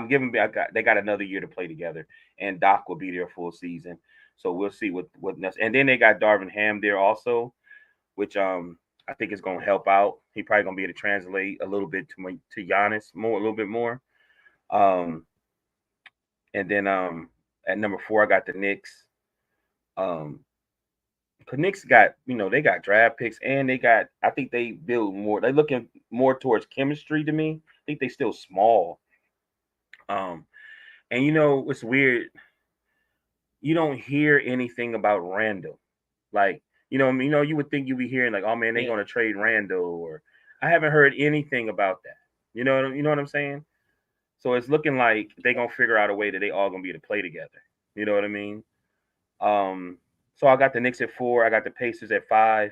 giving. They got another year to play together, and Doc will be there full season. So we'll see what next. And then they got Darvin Ham there also, which I think is going to help out. He probably going to be able to translate a little bit to Giannis a little bit more. And then at number 4, I got the Knicks. The Knicks got, they got draft picks, and I think they build more. They're looking more towards chemistry to me. I think they still small. And what's weird? You don't hear anything about Randall. Like, you would think you'd be hearing like, oh man, they're gonna trade Randall, or I haven't heard anything about that. You know what I'm saying? So it's looking like they're gonna figure out a way that they all gonna be able to play together. You know what I mean? So I got the Knicks at 4, I got the Pacers at 5.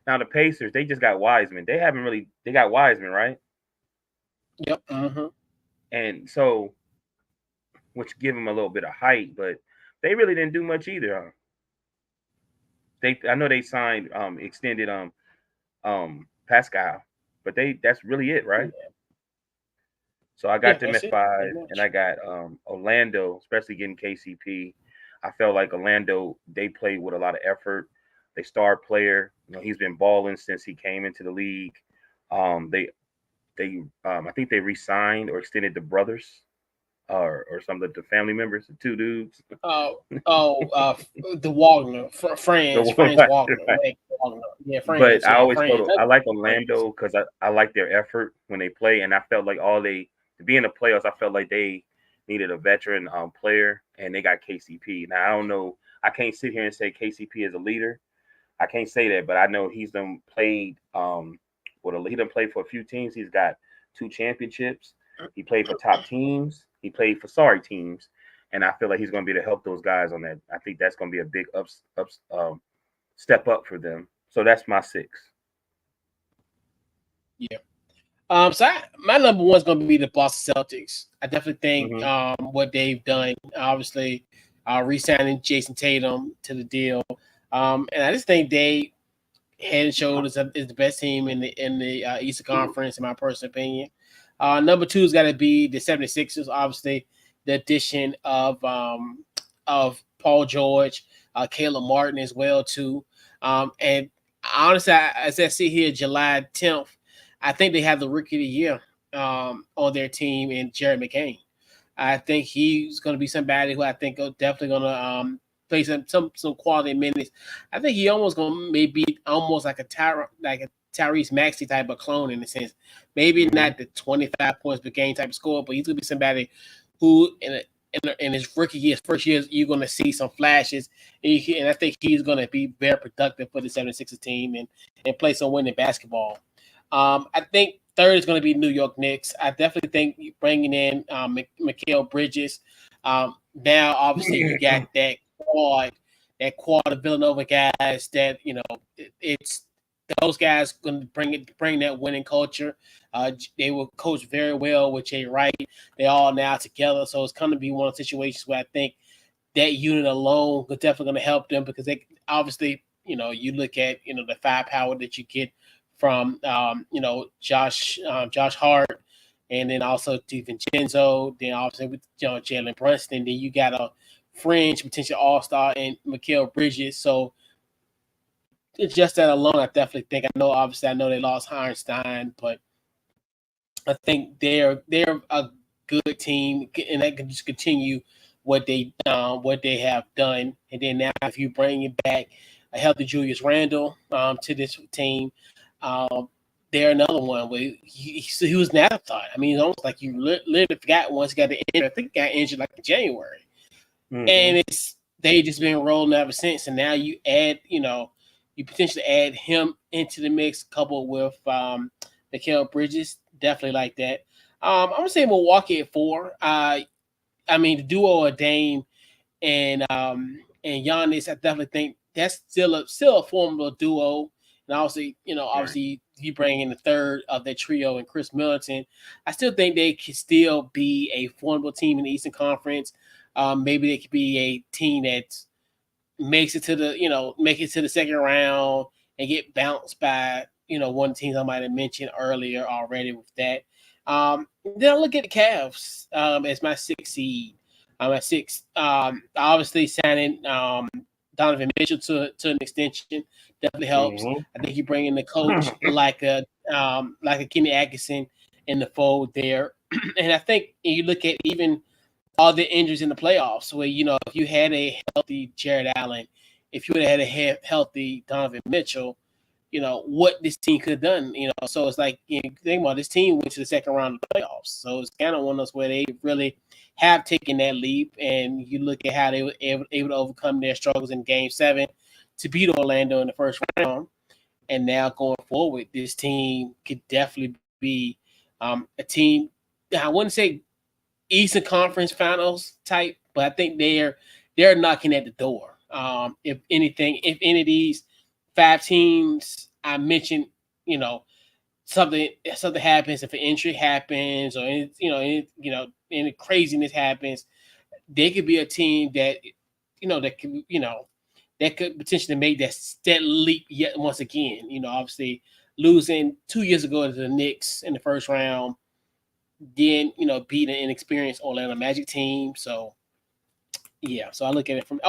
Now the Pacers, they just got Wiseman. They got Wiseman, right? Yep. Mm-hmm. And so, which give them a little bit of height, but they really didn't do much either. I know they signed extended Pascal, but that's really it, right? Yeah. So I got them at 5, and I got Orlando, especially getting KCP. I felt like Orlando, they played with a lot of effort. They star player, he's been balling since he came into the league. I think they re-signed or extended the brothers, or some of the family members, the 2 dudes. The Wagner, Franz Wagner. Right. Wagner. Yeah, Franz. But I always I like Orlando because I like their effort when they play, and I felt like to be in the playoffs, I felt like they needed a veteran player, and they got KCP. Now I don't know, I can't sit here and say KCP is a leader. I can't say that, but I know he's done played he done played for a few teams. He's got 2 championships. He played for top teams. He played for sorry teams, and I feel like he's going to be able to help those guys on that. I think that's going to be a big step up for them. So that's my 6. Yeah. So my number 1 is going to be the Boston Celtics. I definitely think what they've done, obviously, re-signing Jason Tatum to the deal, and I just think they head and shoulders is the best team in the Eastern Conference, in my personal opinion. Number 2 has got to be the 76ers, obviously, the addition of Paul George, Caleb Martin as well, too. And honestly, as I see here, July 10th, I think they have the Rookie of the Year on their team in Jared McCain. I think he's going to be somebody who I think are definitely going to play some quality minutes. I think he almost going to maybe almost like a Tyrese Maxey type of clone in a sense. Maybe not the 25 points per game type of score, but he's going to be somebody who in his rookie year, first year, you're going to see some flashes. And I think he's going to be very productive for the 76ers team and play some winning basketball. I think 3rd is going to be New York Knicks. I definitely think bringing in Mikal Bridges. Now, obviously, you got that quad of Villanova guys that, it's those guys going to bring that winning culture. They will coach very well with Jay Wright. They all now together. So it's going to be one of the situations where I think that unit alone is definitely going to help them, because they obviously, you look at, the firepower that you get from, Josh Hart, and then also DiVincenzo, then obviously with Jalen Brunson, then you got a fringe potential all-star in Mikal Bridges. So it's just that alone, I definitely think. I know they lost Hartenstein, but I think they're a good team, and they can just continue what they have done. And then now, if you bring back a healthy Julius Randle to this team, they're another one where he was an afterthought. I mean, it's almost like you literally forgot once he got the injury. I think he got injured like in January, and they just been rolling ever since. And now you add, you potentially add him into the mix, coupled with Mikal Bridges. Definitely like that. I'm gonna say Milwaukee at 4. I mean, the duo of Dame and Giannis, I definitely think that's still a formidable duo. And obviously, obviously you bring in the 3rd of that trio and Chris Middleton. I still think they could still be a formidable team in the Eastern Conference. Maybe they could be a team that makes it to the second round and get bounced by, one of the teams I might have mentioned earlier already with that. Then I look at the Cavs as my 6th seed. I'm at 6. Obviously signing Donovan Mitchell to an extension definitely helps. I think you bring in the coach like a Kenny Atkinson in the fold there. And I think you look at even all the injuries in the playoffs, where, if you had a healthy Jared Allen, if you would have had a healthy Donovan Mitchell, what this team could have done. So it's like, think about this team went to the second round of the playoffs. So it's kind of one of those where they really have taken that leap, and you look at how they were able to overcome their struggles in Game 7 to beat Orlando in the first round, and now going forward, this team could definitely be a team. I wouldn't say Eastern Conference Finals type, but I think they're knocking at the door. If anything, if any of these 5 teams I mentioned, you know, something happens, if an injury happens, or any craziness happens, they could be a team that that could potentially make that leap yet once again. Obviously losing 2 years ago to the Knicks in the first round, then beating an inexperienced Orlando Magic team. So yeah, so I look at it from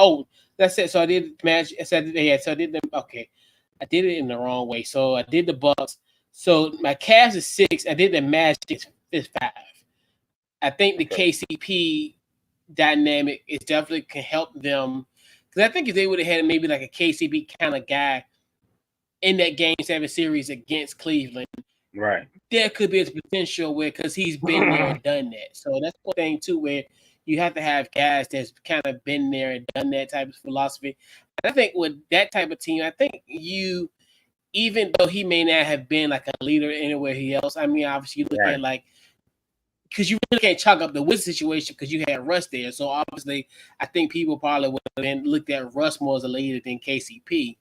that's it. So I did Magic. So I did them. Okay, I did it in the wrong way. So I did the Bucks. So my Cavs is 6. I did the Magic is 5. I think the KCP dynamic is definitely can help them, because I think if they would have had maybe like a KCP kind of guy in that Game 7 series against Cleveland, right, there could be a potential where, because he's been there and done that. So that's one thing too, where you have to have guys that's kind of been there and done that type of philosophy. And I think with that type of team, I think even though he may not have been like a leader anywhere else, I mean, obviously you look at like, because you really can't chalk up the Wiz situation because you had Russ there. So obviously, I think people probably would have been looked at Russ more as a leader than KCP.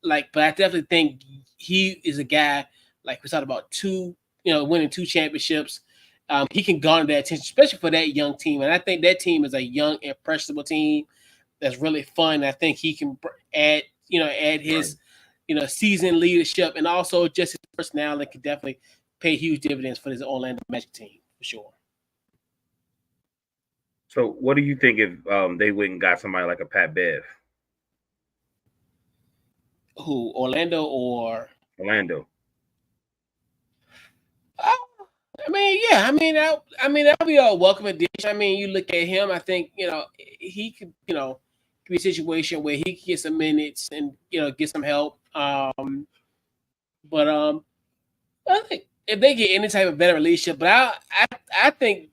But I definitely think he is a guy, like we talked about, winning 2 championships. He can garner that attention, especially for that young team. And I think that team is a young, impressionable team that's really fun. I think he can add his, seasoned leadership, and also just his personality can definitely pay huge dividends for this Orlando Magic team for sure. So what do you think if they went and got somebody like a Pat Bev? Who, Orlando or Orlando? I mean, that'll be a welcome addition. I mean, you look at him. I think he could be a situation where he can get some minutes and get some help. But I think if they get any type of better relationship, but I think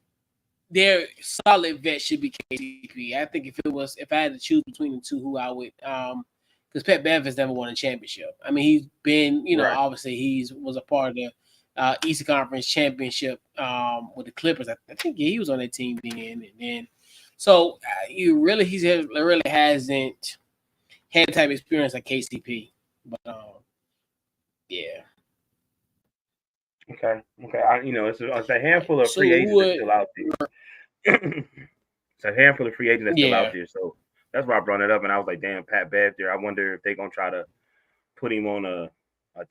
their solid vet should be KCP. I think if I had to choose between the two, who I would because Pat Bev has never won a championship. I mean, he's been obviously was a part of the Eastern Conference Championship with the Clippers. I think he was on that team then, and then so he really hasn't had the type of experience like KCP. But yeah. Okay. It's a handful of free agents that's still out there. It's a handful of free agents that's still out there. So that's why I brought it up, and I was like, damn, Pat Bev there. I wonder if they're gonna try to put him on a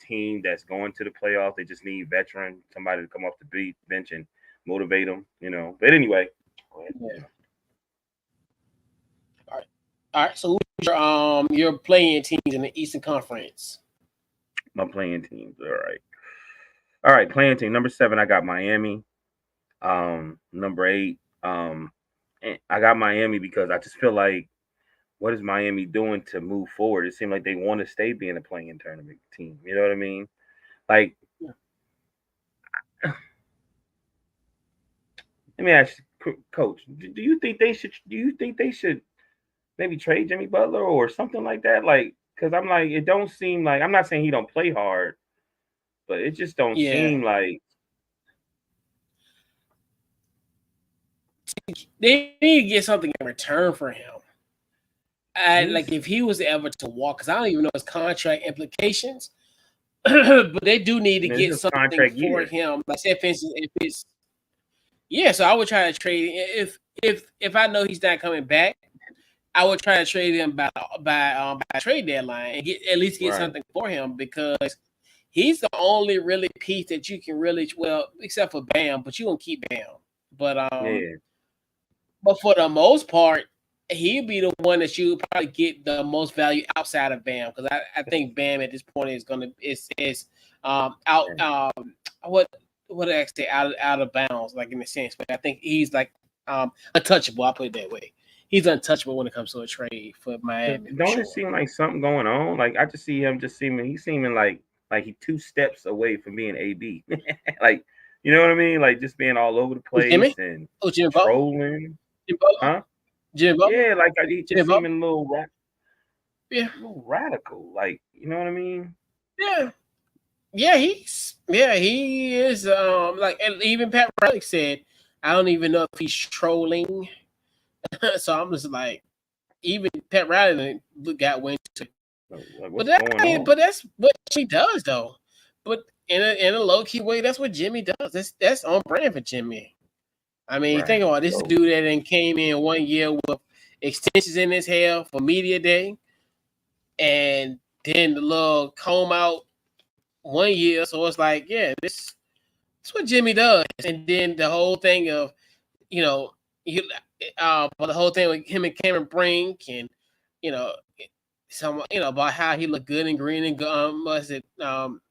team that's going to the playoffs. They just need veteran, somebody to come off the bench and motivate them, But anyway. Yeah. All right. So who's your playing teams in the Eastern Conference? My playing teams. All right. Playing team number 7. I got Miami. Number 8. I got Miami because I just feel like, what is Miami doing to move forward? It seems like they want to stay being a playing tournament team. You know what I mean? Like, let me ask you, Coach, do you think they should maybe trade Jimmy Butler or something like that? Like, because I'm like, it don't seem like, I'm not saying he don't play hard, but it just don't seem like they need to get something in return for him. Like if he was ever to walk, because I don't even know his contract implications, but they do need to get something for him. Like, say, for instance, if it's so I would try to trade if I know he's not coming back. I would try to trade him by trade deadline and at least get something for him, because he's the only really piece that you can really, except for Bam, but you won't keep Bam. But but for the most part, he'd be the one that you would probably get the most value outside of Bam, because I think Bam at this point is out what did I say, out of bounds, like, in a sense. But I think he's like untouchable. I'll put it that way. He's untouchable when it comes to a trade for Miami. Don't it seem like something going on? Like, I just see him he's seeming like he's 2 steps away from being AB. Like, You know what I mean? Like just being all over the place Jimmy? and Oh, Jimmy Butler. trolling, Jimmy Butler. huh? Jimmy Butler. Yeah, like he Jimmy just Butler. seeming Yeah. a little radical. Like you know what I mean? Yeah. He is like, and even Pat Riley said, I don't even know if he's trolling. So I'm just like, even Pat Riley got went to. Like what's going on? But that's what she does though. But in a low key way, that's what Jimmy does. That's on brand for Jimmy. I mean, Right. think about it. This So dude that then came in 1 year with extensions in his hair for media day, and then the little comb out 1 year. So it's like, yeah, that's what Jimmy does. And then the whole thing of, you know, you the whole thing with him and Cameron Brink, and you know, some about how he looked good in green and was it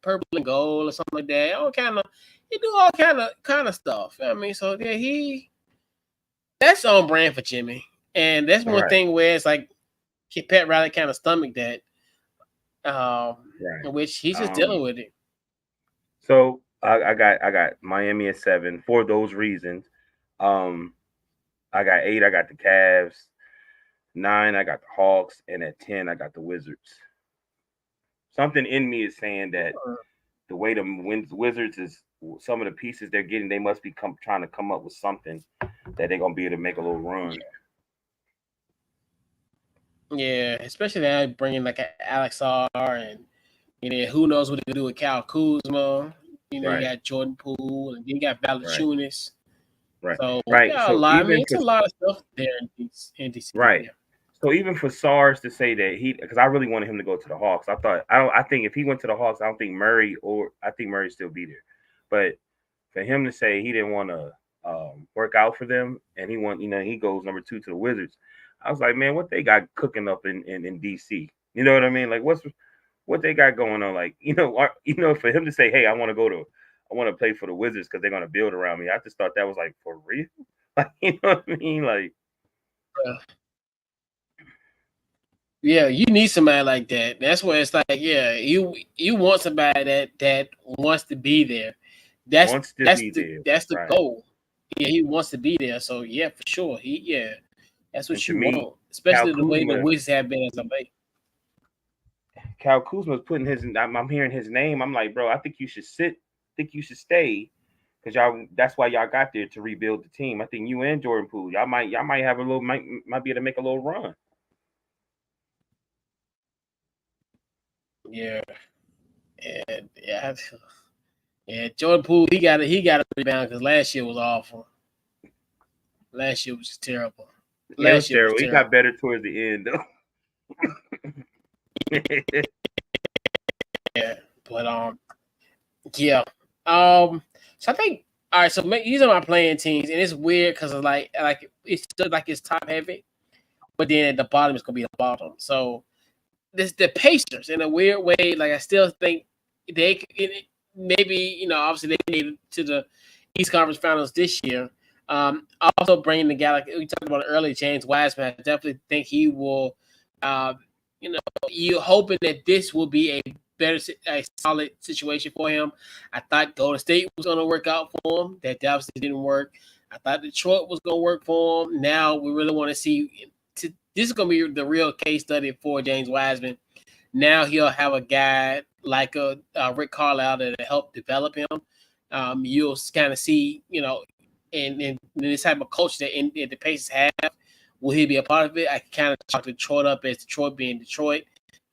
purple and gold or something like that. All kind of, he do all kind of stuff. I mean, so yeah, that's on brand for Jimmy, and that's one right, thing where it's like Pat Riley kind of stomached that, right. in which he's just dealing with it. So I got Miami at 7 for those reasons. Um, I got 8. I got the Cavs. 9. I got the Hawks, and at 10 I got the Wizards. Something in me is saying that the way the Wizards is some of the pieces they're getting, they must be trying to come up with something that they're gonna be able to make a little run. Yeah, especially now bringing like Alex R, and who knows what they can do with Cal Kuzma. You Right, got Jordan Poole, and you got right, Valanciunas. right, So right. yeah, a So lot. I mean, even it's for a lot of stuff there in DC. right, Yeah. so even for SARS to say that because I really wanted him to go to the Hawks. I think if he went to the Hawks, I think Murray still be there. But for him to say he didn't want to work out for them and he goes number 2 to the Wizards. I was like, man, what they got cooking up in DC? You know what I mean? Like what they got going on? Like for him to say, hey, I want to play for the Wizards because they're gonna build around me. I just thought that was like for real. Like you know what I mean? Like Yeah, you need somebody like that. That's where it's like, yeah, you want somebody that wants to be there. That's wants to that's be the there, that's the right? goal. Yeah, he wants to be there. So yeah, for sure. That's And what to you me, want, Cal especially the way the Kuzma Wizards have been as of late. Cal Kuzma's putting I'm hearing his name. I'm like, bro, I think you should sit. I think you should stay because y'all. That's why y'all got there to rebuild the team. I think you and Jordan Poole, y'all might have a little might be able to make a little run. Yeah, and yeah. Jordan Poole, he got to rebound because last year was awful. Last year was just terrible. Yeah, it was Last year was terrible. He got terrible. better towards the end though. Yeah, but yeah. So I think, all right. So these are my playing teams, and it's weird because like it's still like it's top heavy, but then at the bottom it's gonna be the bottom. So this the Pacers in a weird way. Like I still think maybe obviously they made it to the East Conference Finals this year. Also bringing the guy like we talked about earlier, James Wiseman. I definitely think he will. Uh, you hoping that this will be a solid situation for him. I thought Golden State was going to work out for him. That obviously didn't work. I thought Detroit was going to work for him. Now we really want to see. This is going to be the real case study for James Wiseman. Now he'll have a guy like a Rick Carlisle that help develop him. You'll kind of see, and this type of culture that the Pacers have. Will he be a part of it? I can kind of chalk Detroit up as Detroit being Detroit,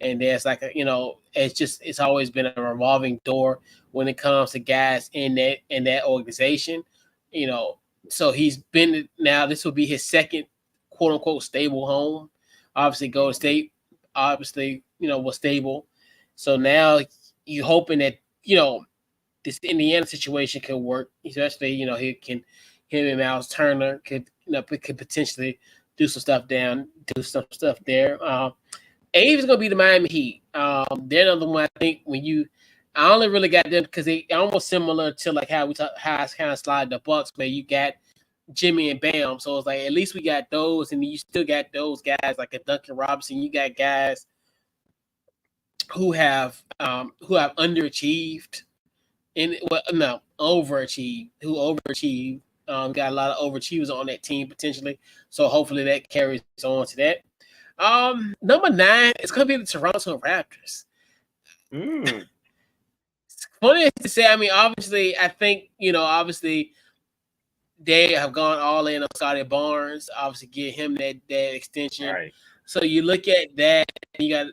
and there's like it's always been a revolving door when it comes to guys in that organization. So he's been now. This will be his second quote unquote stable home. Obviously, Golden State, obviously was stable. So now you hoping that this Indiana situation could work, especially him and Miles Turner could potentially do some stuff there. Ave is gonna be the Miami Heat. They're another one I think I only really got them because they almost similar to like how I kind of slide the Bucks, where you got Jimmy and Bam. So it's like at least we got those, and you still got those guys like a Duncan Robinson. You got guys who have underachieved overachieved. Who overachieved? Got a lot of overachievers on that team potentially. So hopefully that carries on to that. Number 9 is gonna be the Toronto Raptors. Mm. It's funny to say. I mean, obviously, I think obviously they have gone all in on Scotty Barnes. Obviously, get him that extension. Right. So you look at that. You got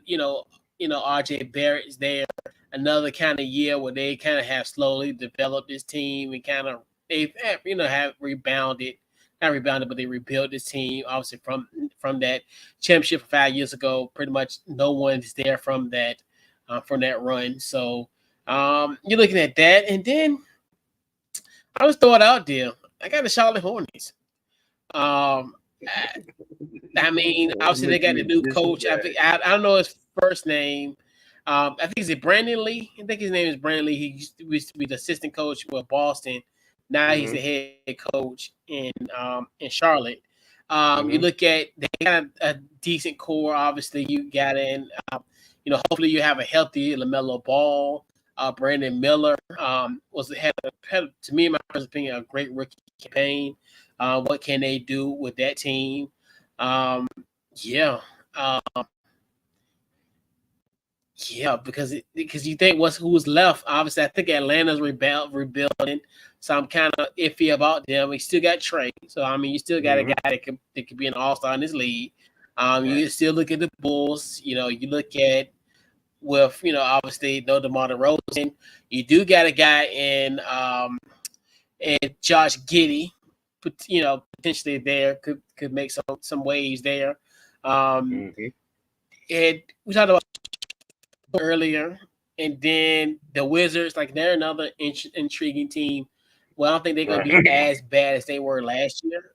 RJ Barrett's there. Another kind of year where they kind of have slowly developed this team and kind of they've have rebounded, not rebounded, but they rebuilt this team. Obviously from that championship 5 years ago, pretty much no one's there from that run. So you're looking at that, and then I just throw it out there. I got the Charlotte Hornets. Um, I mean, obviously they got the new coach. I don't know his first name. I think it's Brandon Lee. I think his name is Brandon Lee. He used to be the assistant coach with Boston. Now he's Mm-hmm. the head coach in Charlotte. You Mm-hmm. look at they got a decent core. Obviously, you got in. Hopefully you have a healthy LaMelo Ball. Brandon Miller had to me, in my personal opinion, a great rookie campaign. What can they do with that team? Um, yeah, um, yeah, because you think who's left? Obviously, I think Atlanta's rebuilding, so I'm kind of iffy about them. We still got Trey, so I mean, you still got a Mm-hmm. guy that could be an all-star in this league. Right. You still look at the Bulls. You look at with obviously no DeMar DeRozan. You do got a guy in Josh Giddey, but potentially there could make some waves there. Um, Mm-hmm. and we talked about earlier, and then the Wizards, like they're another intriguing team. Well, I don't think they're gonna Right. be as bad as they were last year,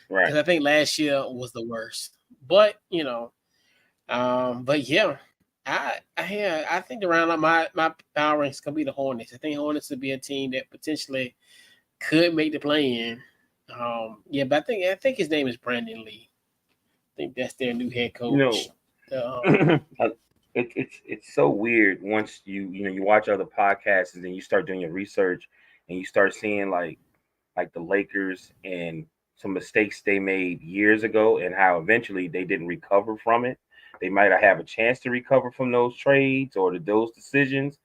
Right. because I think last year was the worst. But but yeah, I think around my power ranks gonna be the Hornets. I think Hornets would be a team that potentially could make the play in. Yeah, but I think his name is Brandon Lee. I think that's their new head You know, coach. The, it's so weird once you watch other podcasts and then you start doing your research and you start seeing like the Lakers and some mistakes they made years ago and how eventually they didn't recover from it. They might have a chance to recover from those trades or those decisions,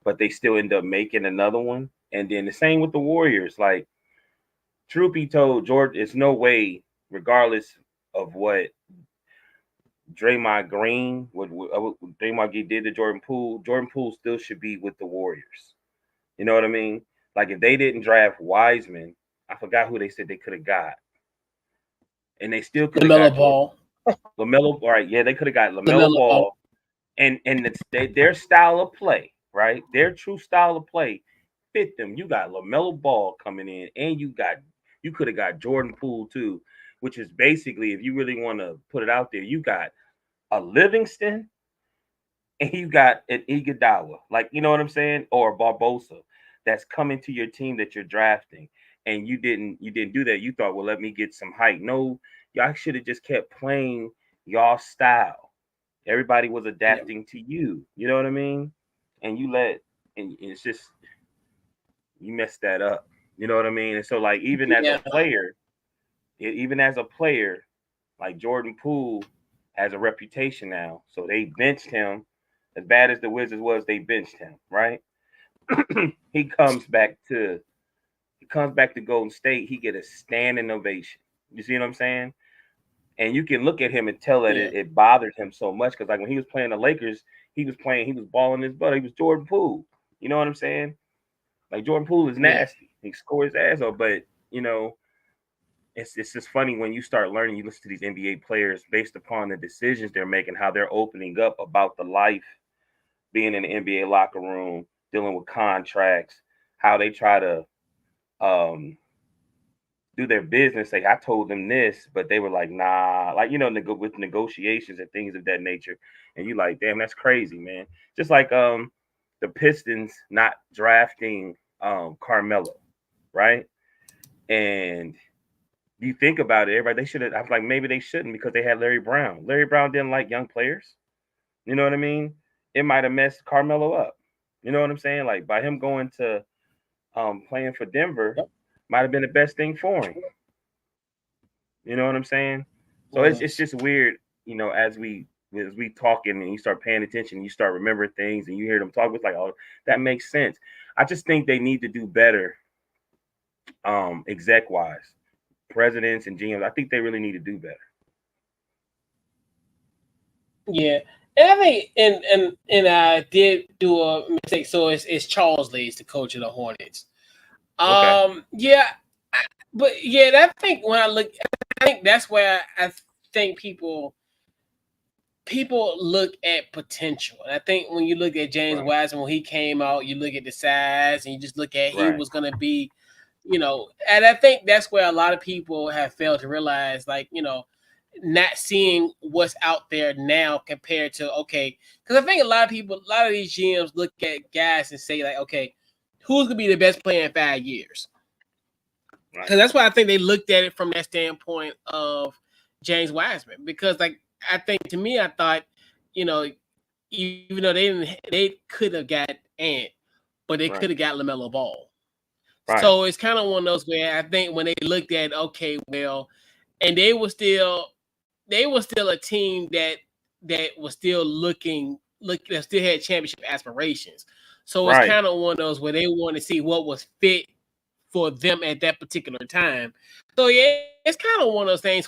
but they still end up making another one. And then the same with the Warriors. Like, truth be told, George, it's no way, regardless of what Draymond Green, what Draymond Green did to Jordan Poole still should be with the Warriors. You know what I mean? Like, if they didn't draft Wiseman, I forgot who they said they could have got, and they still could have LaMelo got Jordan Ball. Lamelo. All right, yeah, they could have got Lamelo LaMelo Ball. Ball, and their style of play, right? Their true style of play fit them. You got Lamelo Ball coming in, and you could have got Jordan Poole too, which is basically, if you really want to put it out there, you got a Livingston and you got an Iguodala, like, you know what I'm saying, or a Barbosa that's coming to your team that you're drafting, and you didn't do that. You thought, well, let me get some height. No, y'all should have just kept playing y'all style. Everybody was Yeah. adapting to you. You know what I mean? And and it's just you messed that up. You know what I mean? And so, like, Yeah. even as a player, like Jordan Poole has a reputation now. So they benched him. As bad as the Wizards was, they benched him, right? he comes back to Golden State. He get a standing ovation. You see what I'm saying? And you can look at him and tell that Yeah. it bothered him so much because, like, when he was playing the Lakers, he was balling his butt. He was Jordan Poole. You know what I'm saying? Like, Jordan Poole is Yeah. nasty. He scores his ass off, but you know, it's just funny when you start learning. You listen to these NBA players based upon the decisions they're making, how they're opening up about the life being in the NBA locker room, dealing with contracts, how they try to um, do their business. Say, I told them this, but they were like, nah, like, with negotiations and things of that nature. And you like, damn, that's crazy, man. Just like the Pistons not drafting Carmelo, right? And you think about it, everybody, they should have. I was like, maybe they shouldn't because they had Larry Brown. Larry Brown didn't like young players. You know what I mean? It might have messed Carmelo up. You know what I'm saying? Like by him going to playing for Denver Yep. might have been the best thing for him. You know what I'm saying? So it's Was. just weird, as we talking and you start paying attention, you start remembering things and you hear them talk, it's like, oh, that makes sense. I just think they need to do better, exec wise, presidents and GMs. I think they really need to do better. Yeah. And I think and I did do a mistake. So it's Charles Lee's the coach of the Hornets. Okay. Yeah, but yeah, I think when I think that's where I think people look at potential. And I think when you look at James Right. Wiseman when he came out, you look at the size and you just look at he Right. was going to be, and I think that's where a lot of people have failed to realize, like, not seeing what's out there now compared to, okay, because I think a lot of these GMs look at guys and say, like, okay, who's going to be the best player in 5 years? Right. Because that's why I think they looked at it from that standpoint of James Wiseman. Because, like, I think to me, I thought, you know, even though they could have got Ant, but they Right. could have got LaMelo Ball. Right. So it's kind of one of those where I think when they looked at, okay, well, and they were still a team that was still that still had championship aspirations. So it's Right. kind of one of those where they want to see what was fit for them at that particular time. So yeah, it's kind of one of those things.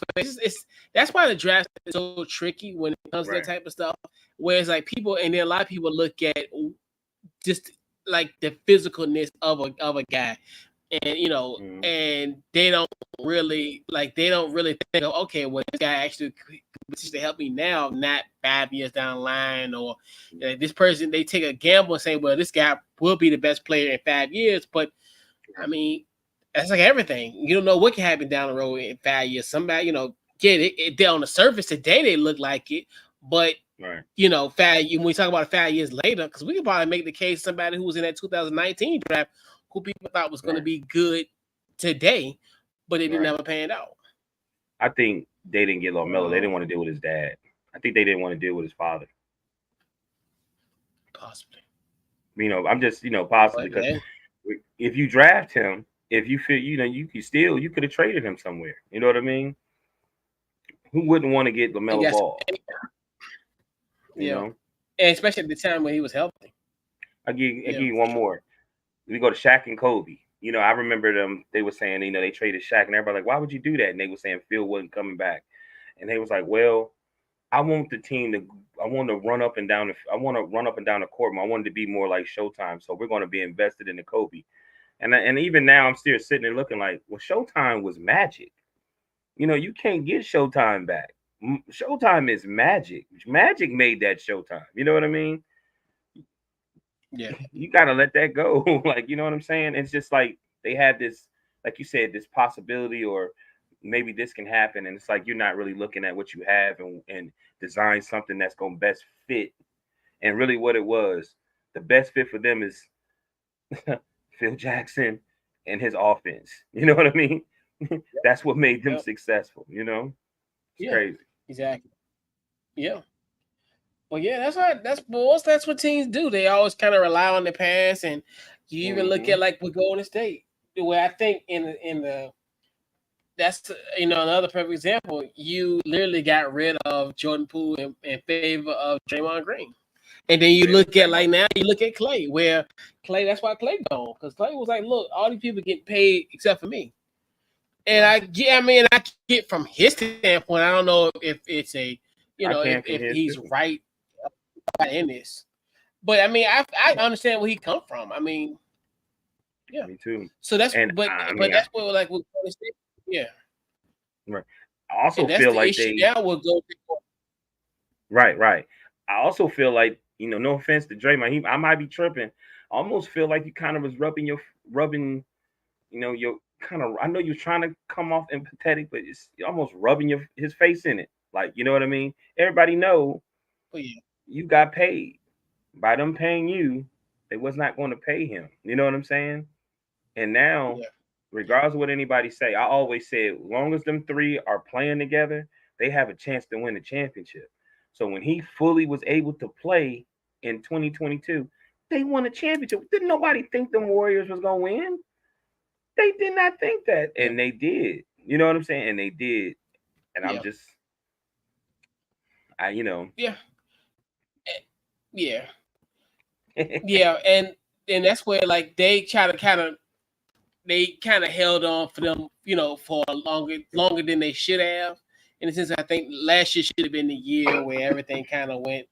That's why the draft is so tricky when it comes to that Right. type of stuff. Where it's like people, and then a lot of people look at just like the physicalness of a guy, and Mhm. and they don't really think of, okay, well, this guy actually could help me now, not 5 years down the line, or this person, they take a gamble and say, well, this guy will be the best player in 5 years. But I mean, that's like everything. You don't know what can happen down the road in 5 years. Somebody, they're on the surface today, they look like it, but Right. when we talk about 5 years later, because we can probably make the case somebody who was in that 2019 draft who people thought was going to Right. be good today, but it didn't Right. ever pan out. I think they didn't get LaMelo. They didn't want to deal with his dad. I think they didn't want to deal with his father. Possibly. I'm just, possibly But because if you draft him, if you feel, you could have traded him somewhere. You know what I mean? Who wouldn't want to get I LaMelo guess, Ball? You yeah. know, And especially at the time when he was healthy. I give you one more. We go to Shaq and Kobe. I remember them. They were saying, they traded Shaq, and everybody like, why would you do that? And they were saying Phil wasn't coming back, and they was like, well, I want the team to. I want to run up and down. I want to run up and down the court. I want it to be more like Showtime. So we're going to be invested in the Kobe. And even now, I'm still sitting there looking like, well, Showtime was magic. You can't get Showtime back. Showtime is magic. Magic made that Showtime. You know what I mean? Yeah. You got to let that go. Like, you know what I'm saying? It's just like they had this, like you said, this possibility, or maybe this can happen. And it's like you're not really looking at what you have and design something that's going to best fit. And really, what it was, the best fit for them is Phil Jackson and his offense. You know what I mean? That's what made them Yep. successful. It's Yeah. crazy. Exactly. Yeah. Well, yeah, that's what teams do. They always kind of rely on the pass, and you even look Mm-hmm. at, like, with Golden State, where I think that's another perfect example. You literally got rid of Jordan Poole in favor of Draymond Green, and then you Yeah, look at, like, now you look at Clay, where Clay, that's why Clay gone, because Clay was like, look, all these people getting paid except for me. And right. I get from his standpoint, I don't know if it's I can from if his he's too. right in this. But I mean, I understand where he come from. I mean, yeah. Me too. So that's And but that's what, like, with Golden State, yeah. right. I also And that's feel the like issue now with Golden State. right. I also feel like, no offense to Draymond, I might be tripping. I almost feel like you kind of was rubbing, your kind of. I know you're trying to come off empathetic, but you're almost rubbing his face in it. Like, you know what I mean? Everybody know But yeah, you got paid. By them paying you, they was not going to pay him. You know what I'm saying? And now, yeah, yeah, regardless of what anybody say, I always say, as long as them three are playing together, they have a chance to win the championship. So when he fully was able to play in 2022, They won a championship. Didn't nobody think the Warriors was gonna win? They did not think that, and they did. You know what I'm saying? And they did. And I'm just, yeah, yeah, yeah, and that's where like they kind of held on for them, for longer than they should have. In a sense, I think last year should have been the year where everything kind of went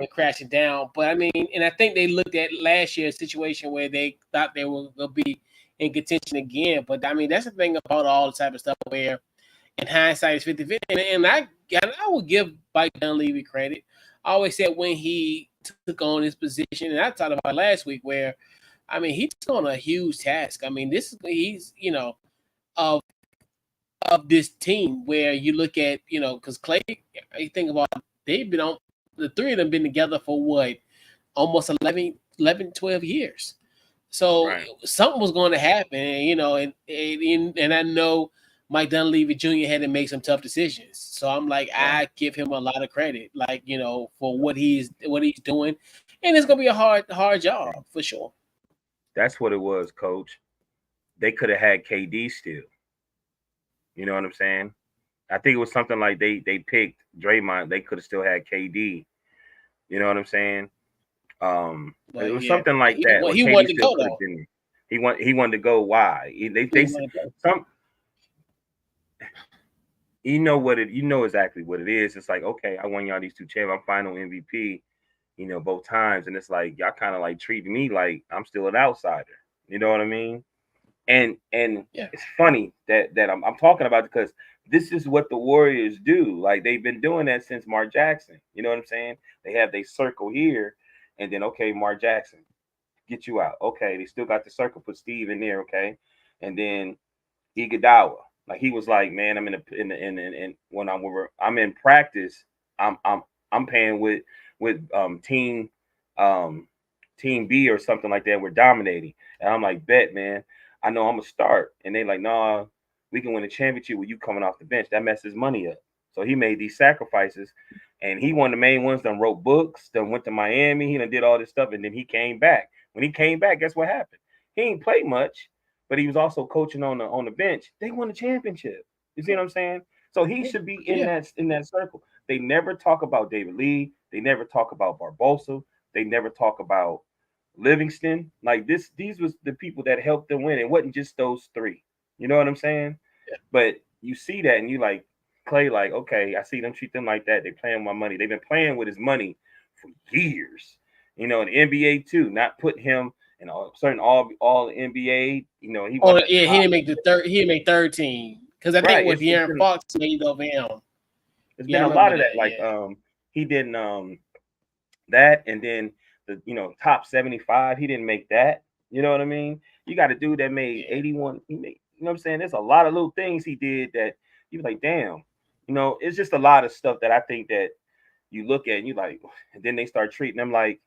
crashing down. But I mean, and I think they looked at last year's situation where they thought they were going to be in contention again. But I mean, that's the thing about all the type of stuff where, in hindsight, it's 50-50. And I would give Mike Dunleavy credit. I always said when he took on his position, and I talked about it last week, where I mean, he took on a huge task. I mean, he's of this team where you look at, because Clay, you think about, they've been on, the three of them been together for what, almost 11, 12 years. So something was going to happen, and I know Mike Dunleavy Jr. had to make some tough decisions. So I'm like, I give him a lot of credit, like, for what he's doing. And it's going to be a hard job for sure. That's what it was, Coach. They could have had KD still. You know what I'm saying? I think it was something like they picked Draymond. They could have still had KD. You know what I'm saying? It was something like that. Well, he wanted to go though. He wanted to go. Why? You know exactly what it is. It's like, okay, I won y'all these two championships. I'm final MVP. Both times, and it's like y'all kind of like treating me like I'm still an outsider. You know what I mean? And it's funny that I'm talking about it because this is what the Warriors do. Like they've been doing that since Mark Jackson. You know what I'm saying? They have their circle here, and then Mark Jackson, get you out. Okay, they still got the circle, put Steve in there. Okay, and then Iguodala, like he was like, man, I'm when I'm in practice, I'm paying with team B or something like that. We're dominating, and I'm like, bet, man. I know I'm gonna start, and they like, nah, we can win a championship with you coming off the bench. That messes money up. So he made these sacrifices, and he one of the main ones. Done wrote books. Done went to Miami. He done did all this stuff, and then he came back. When he came back, guess what happened? He ain't played much, but he was also coaching on the bench. They won the championship. You see what I'm saying? So he should be in that circle. They never talk about David Lee. They never talk about Barbosa. They never talk about Livingston. Like these was the people that helped them win. It wasn't just those three. You know what I'm saying? Yeah. But you see that and you like Clay, like, okay, I see them treat them like that. They playing with my money. They've been playing with his money for years. In the NBA too, not put him in certain all NBA. He didn't make the third. He didn't make third team because I think what De'Aaron Fox made over him. It's been a lot of that. Like he didn't that, and then the top 75. He didn't make that. You know what I mean? You got a dude that made 81. He made, you know what I'm saying? There's a lot of little things he did that you like, damn. It's just a lot of stuff that I think that you look at and you like, and then they start treating them like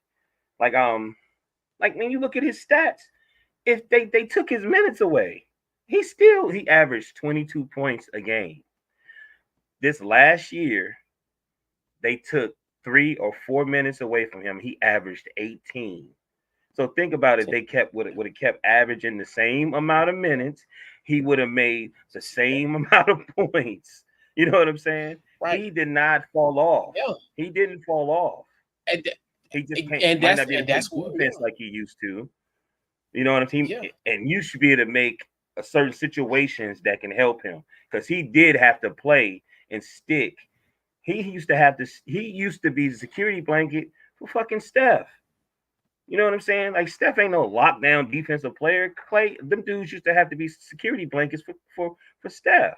when you look at his stats, if they took his minutes away, he averaged 22 points a game. This last year, they took 3 or 4 minutes away from him. He averaged 18. So think about it. They would have kept averaging the same amount of minutes. He would have made the same amount of points. You know what I'm saying? Right. He did not fall off. Yeah. He didn't fall off. He just might not be able to play defense like he used to. You know what I'm saying? Yeah. And you should be able to make certain situations that can help him because he did have to play and stick. He used to have this. He used to be the security blanket for fucking Steph. You know what I'm saying? Like Steph ain't no lockdown defensive player. Clay, them dudes used to have to be security blankets for Steph.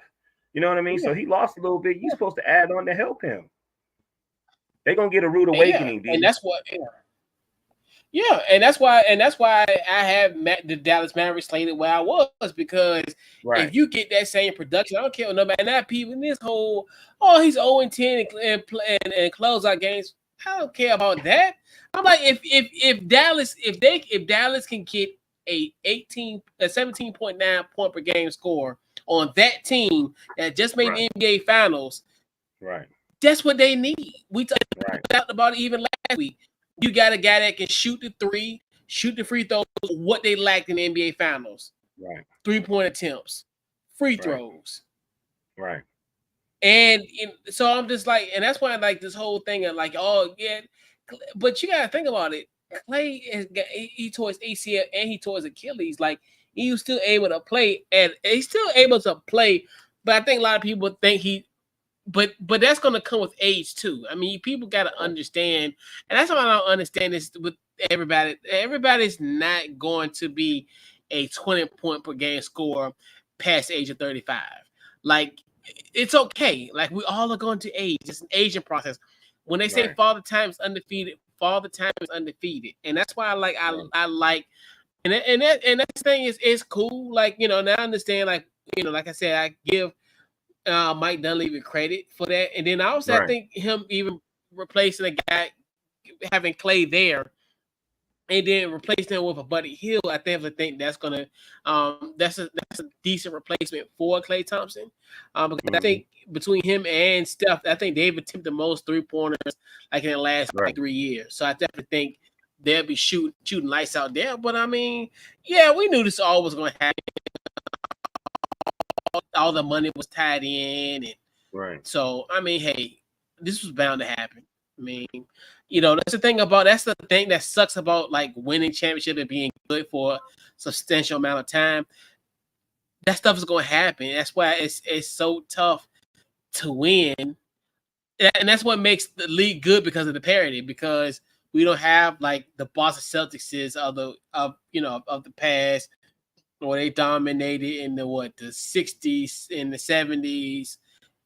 You know what I mean? Yeah. So he lost a little bit. You're supposed to add on to help him. They're gonna get a rude awakening, and that's what. Yeah, and that's why I have the Dallas Mavericks slated where I was because if you get that same production, I don't care what nobody. And that people in this whole he's 0-10 and close out games. I don't care about that. I'm like if Dallas can get a 17.9 point per game score on that team that just made the NBA Finals, right? That's what they need. We talked about it even last week. You got a guy that can shoot the three, shoot the free throws, what they lacked in the NBA Finals. Right. 3-point attempts, free throws. Right. And so I'm just like, and that's why I like this whole thing of like, oh yeah, but you gotta think about it. Clay he tore his ACL and he tore his Achilles. Like he was still able to play, and he's still able to play. But I think a lot of people think but that's gonna come with age too. I mean, people gotta understand, and that's why I don't understand this with everybody. Everybody's not going to be a 20-point per game scorer past the age of 35. Like it's okay. Like we all are going to age. It's an aging process. When they say Father Time is undefeated, Father Time is undefeated, and that's why I like and that thing is cool. Like now I understand. Like like I said, I give Mike Dunleavy credit for that, and then also I think him even replacing a guy having Clay there. And then replace them with a Buddy Hill. I definitely think that's gonna that's a decent replacement for Klay Thompson. Because I think between him and Steph, I think they've attempted the most 3-pointers like in the last 3 years. So I definitely think they'll be shooting lights out there. But I mean, yeah, we knew this all was gonna happen. All the money was tied in, and so I mean, hey, this was bound to happen. I mean, that's the thing that sucks about like winning championship and being good for a substantial amount of time. That stuff is going to happen. That's why it's so tough to win, and that's what makes the league good because of the parity. Because we don't have like the Boston Celtics of the past, where they dominated in the 60s, in the 70s,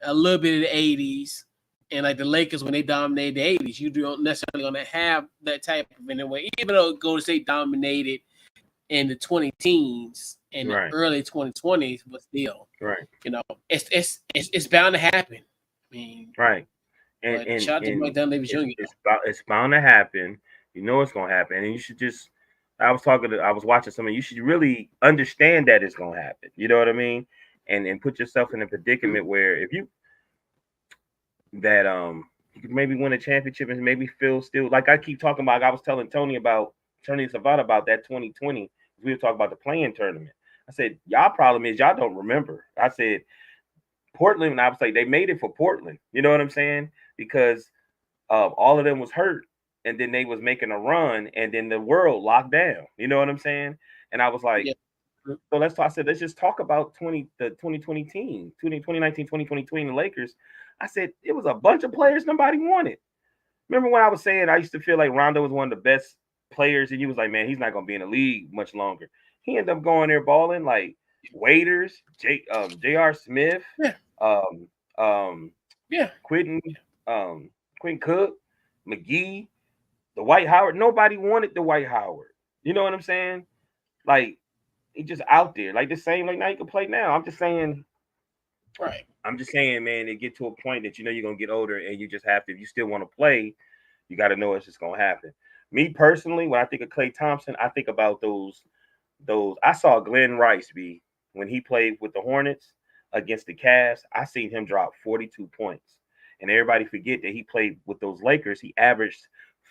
a little bit of the 80s. And like the Lakers, when they dominated the 80s, you don't necessarily going to have that type of anyway. Even though Golden State dominated in the 2010s and the early 2020s, but still, it's bound to happen. I mean, and shout out to Mike Dunleavy Jr. It's bound to happen. You know it's going to happen, and you should just. I was watching something. You should really understand that it's going to happen. You know what I mean? And put yourself in a predicament where if you. That you could maybe win a championship and maybe feel still like I keep talking about. I was telling Tony Savant about that 2020. We were talking about the playing tournament. I said, y'all problem is y'all don't remember. I said Portland, and I was like, they made it for Portland. You know what I'm saying? Because all of them was hurt, and then they was making a run, and then the world locked down. You know what I'm saying? And I was like, so let's talk. I said, let's just talk about the 2020 team, 2019, 2020 team, the Lakers. I said, it was a bunch of players nobody wanted. Remember when I was saying I used to feel like Rondo was one of the best players, and you was like, man, he's not going to be in the league much longer. He ended up going there balling like Waiters, J.R. Smith, Quentin Cook, McGee, Dwight Howard. Nobody wanted Dwight Howard. You know what I'm saying? Like, he just out there. Like the same, like now you can play now. I'm just saying. I'm just saying, man, it get to a point that you're gonna get older, and you just have to. If you still want to play, you got to know it's just gonna happen. Me personally, when I think of Klay Thompson, I think about those. I saw Glenn Rice when he played with the Hornets against the Cavs. I seen him drop 42 points, and everybody forget that he played with those Lakers. He averaged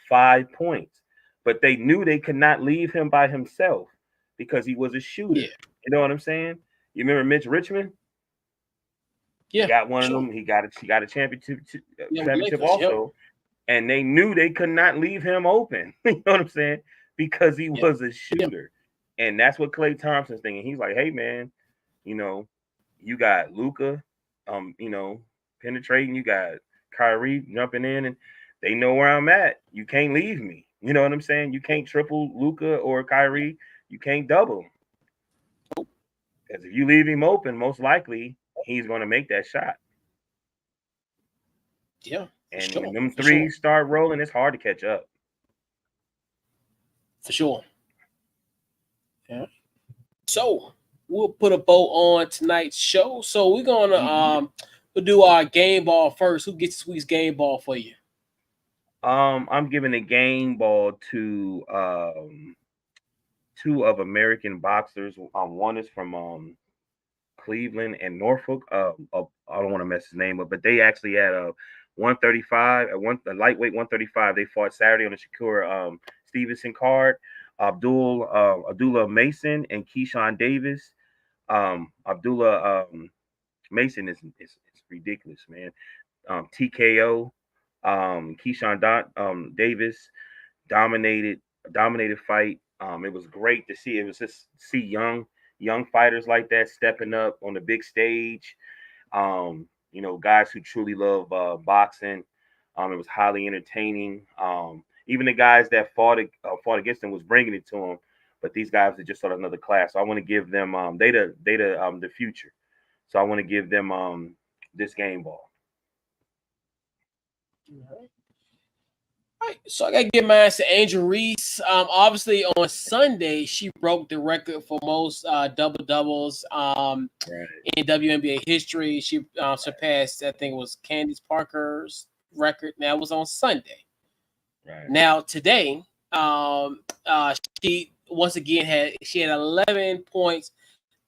5 points, but they knew they could not leave him by himself because he was a shooter. Yeah. You know what I'm saying? You remember Mitch Richmond? Yeah, he got one of them. He got a championship also, and they knew they could not leave him open. You know what I'm saying? Because he was a shooter, and that's what Klay Thompson's thinking. He's like, hey man, you got Luka, penetrating. You got Kyrie jumping in, and they know where I'm at. You can't leave me. You know what I'm saying? You can't triple Luka or Kyrie. You can't double. Because if you leave him open, most likely he's going to make that shot. Yeah. And when them threes start rolling, it's hard to catch up. For sure. Yeah. So we'll put a bow on tonight's show. So we're gonna we'll do our game ball first. Who gets this week's game ball for you? I'm giving a game ball to two of American boxers. One is from Cleveland and Norfolk. I don't want to mess his name up, but they actually had a 135 a lightweight 135. They fought Saturday on the Shakur Stevenson card. Abdullah Mason and Keyshawn Davis. Abdullah Mason is ridiculous, man. TKO. Keyshawn Davis dominated dominated fight. It was great to see. It was just see young fighters like that stepping up on the big stage. Guys who truly love boxing. It was highly entertaining. Even the guys that fought against them was bringing it to them, but these guys are just sort of another class. So I want to give them the future. So I want to give them this game ball. All right, so I gotta give mine to Angel Reese. Obviously on Sunday she broke the record for most double doubles in WNBA history. She surpassed, I think it was Candace Parker's record. Now it was on Sunday. Right. Now today, she once again had 11 points,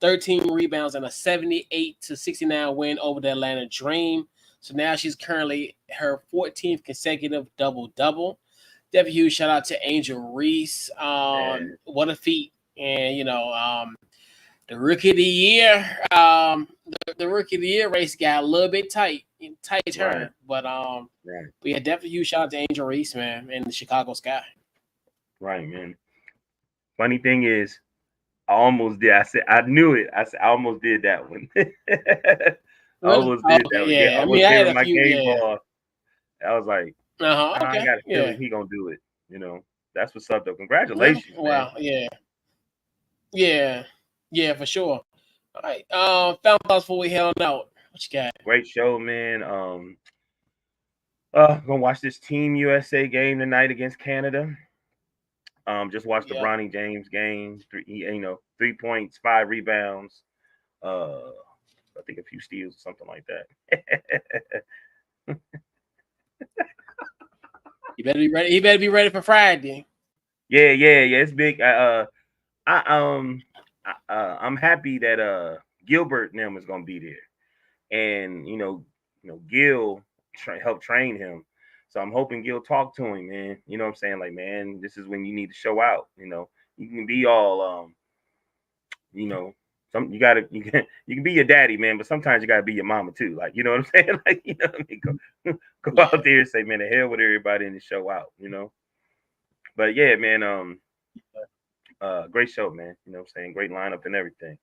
13 rebounds, and a 78-69 win over the Atlanta Dream. So now she's currently her 14th consecutive double-double. Definitely huge shout out to Angel Reese. What a feat. And, the Rookie of the Year, the Rookie of the Year race got a little bit tight turn. Right. But yeah, definitely huge shout out to Angel Reese, man, in the Chicago Sky. Right, man. Funny thing is, I almost did. I said I knew it. I said I almost did that one. I almost did that one. Yeah, I was giving my game ball. I was like, I got a feeling he gonna do it. That's what's up though. Congratulations, man. Yeah, for sure. All right, final thoughts before we head on out. What you got? Great show, man. Gonna watch this Team USA game tonight against Canada. Just watched the Bronny James game. 3 points, 5 rebounds. I think a few steals or something like that. You better be ready. He better be ready for Friday. Yeah. It's big. I'm happy that Gilbert and them is gonna be there, and Gil helped train him. So I'm hoping Gil talk to him, man. You know what I'm saying? Like, man, this is when you need to show out. You can be all you can be your daddy, man, but sometimes you gotta be your mama too. Like, you know what I'm saying? Like, what I mean? Go out there and say, man, the hell with everybody and show out, But yeah, man, great show, man. You know what I'm saying? Great lineup and everything.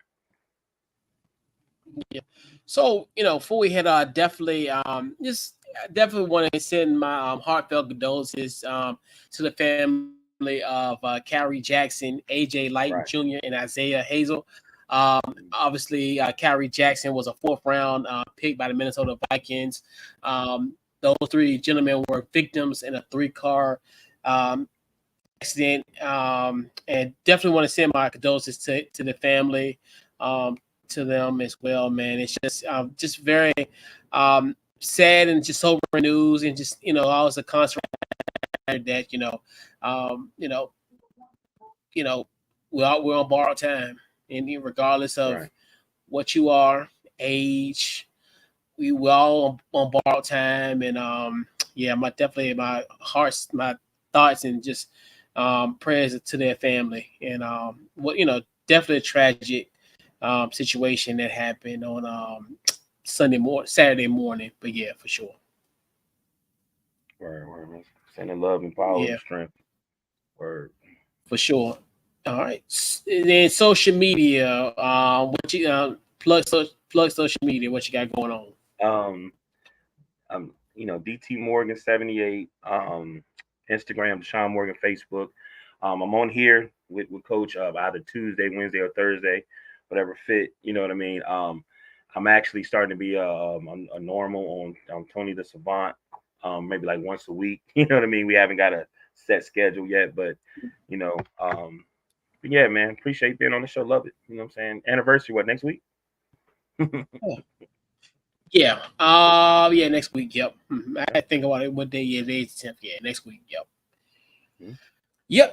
Yeah. So, before we head on, definitely want to send my heartfelt condolences to the family of Kyrie Jackson, AJ Lighton Jr., and Isaiah Hazel. Obviously, Kyrie Jackson was a 4th round pick by the Minnesota Vikings. Those 3 gentlemen were victims in a 3-car accident, and definitely want to send my condolences to the family, to them as well, man. It's just very sad and just sobering news, and just always a constant that we're on borrowed time, and regardless of what you are, age, we're all on borrowed time, and my hearts, my thoughts, and just prayers to their family, and definitely a tragic situation that happened on Saturday morning. But yeah, for sure. Word. Sending love and power and strength. Word. For sure. All right. And then social media. What you plug social media? What you got going on? DT Morgan 78. Instagram, Deshaun Morgan, Facebook. I'm on here with Coach either Tuesday, Wednesday, or Thursday, whatever fit. You know what I mean? I'm actually starting to be a normal on Tony the Savant, maybe like once a week. You know what I mean? We haven't got a set schedule yet, but but yeah, man, appreciate being on the show. Love it. You know what I'm saying? Anniversary, what, next week? Yeah. Next week. Yep. I think about it. What day? Yeah, today's 10th. Yeah, next week. Yep.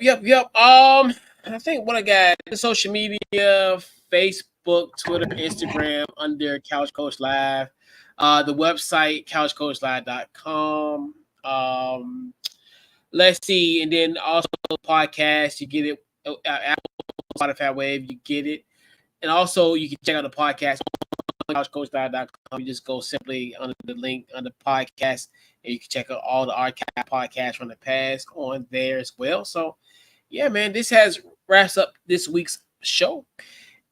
Yep. I think what I got, social media, Facebook, Twitter, Instagram, under Couch Coach Live. The website, couchcoachlive.com. Let's see. And then also podcast, you get it Apple, Spotify, wherever you get it. And also, you can check out the podcast on couchcoach.com. You just go simply under the link on the podcast, and you can check out all the archive podcasts from the past on there as well. So, yeah, man, this wraps up this week's show.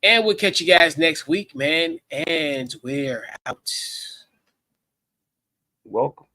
And we'll catch you guys next week, man. And we're out. Welcome.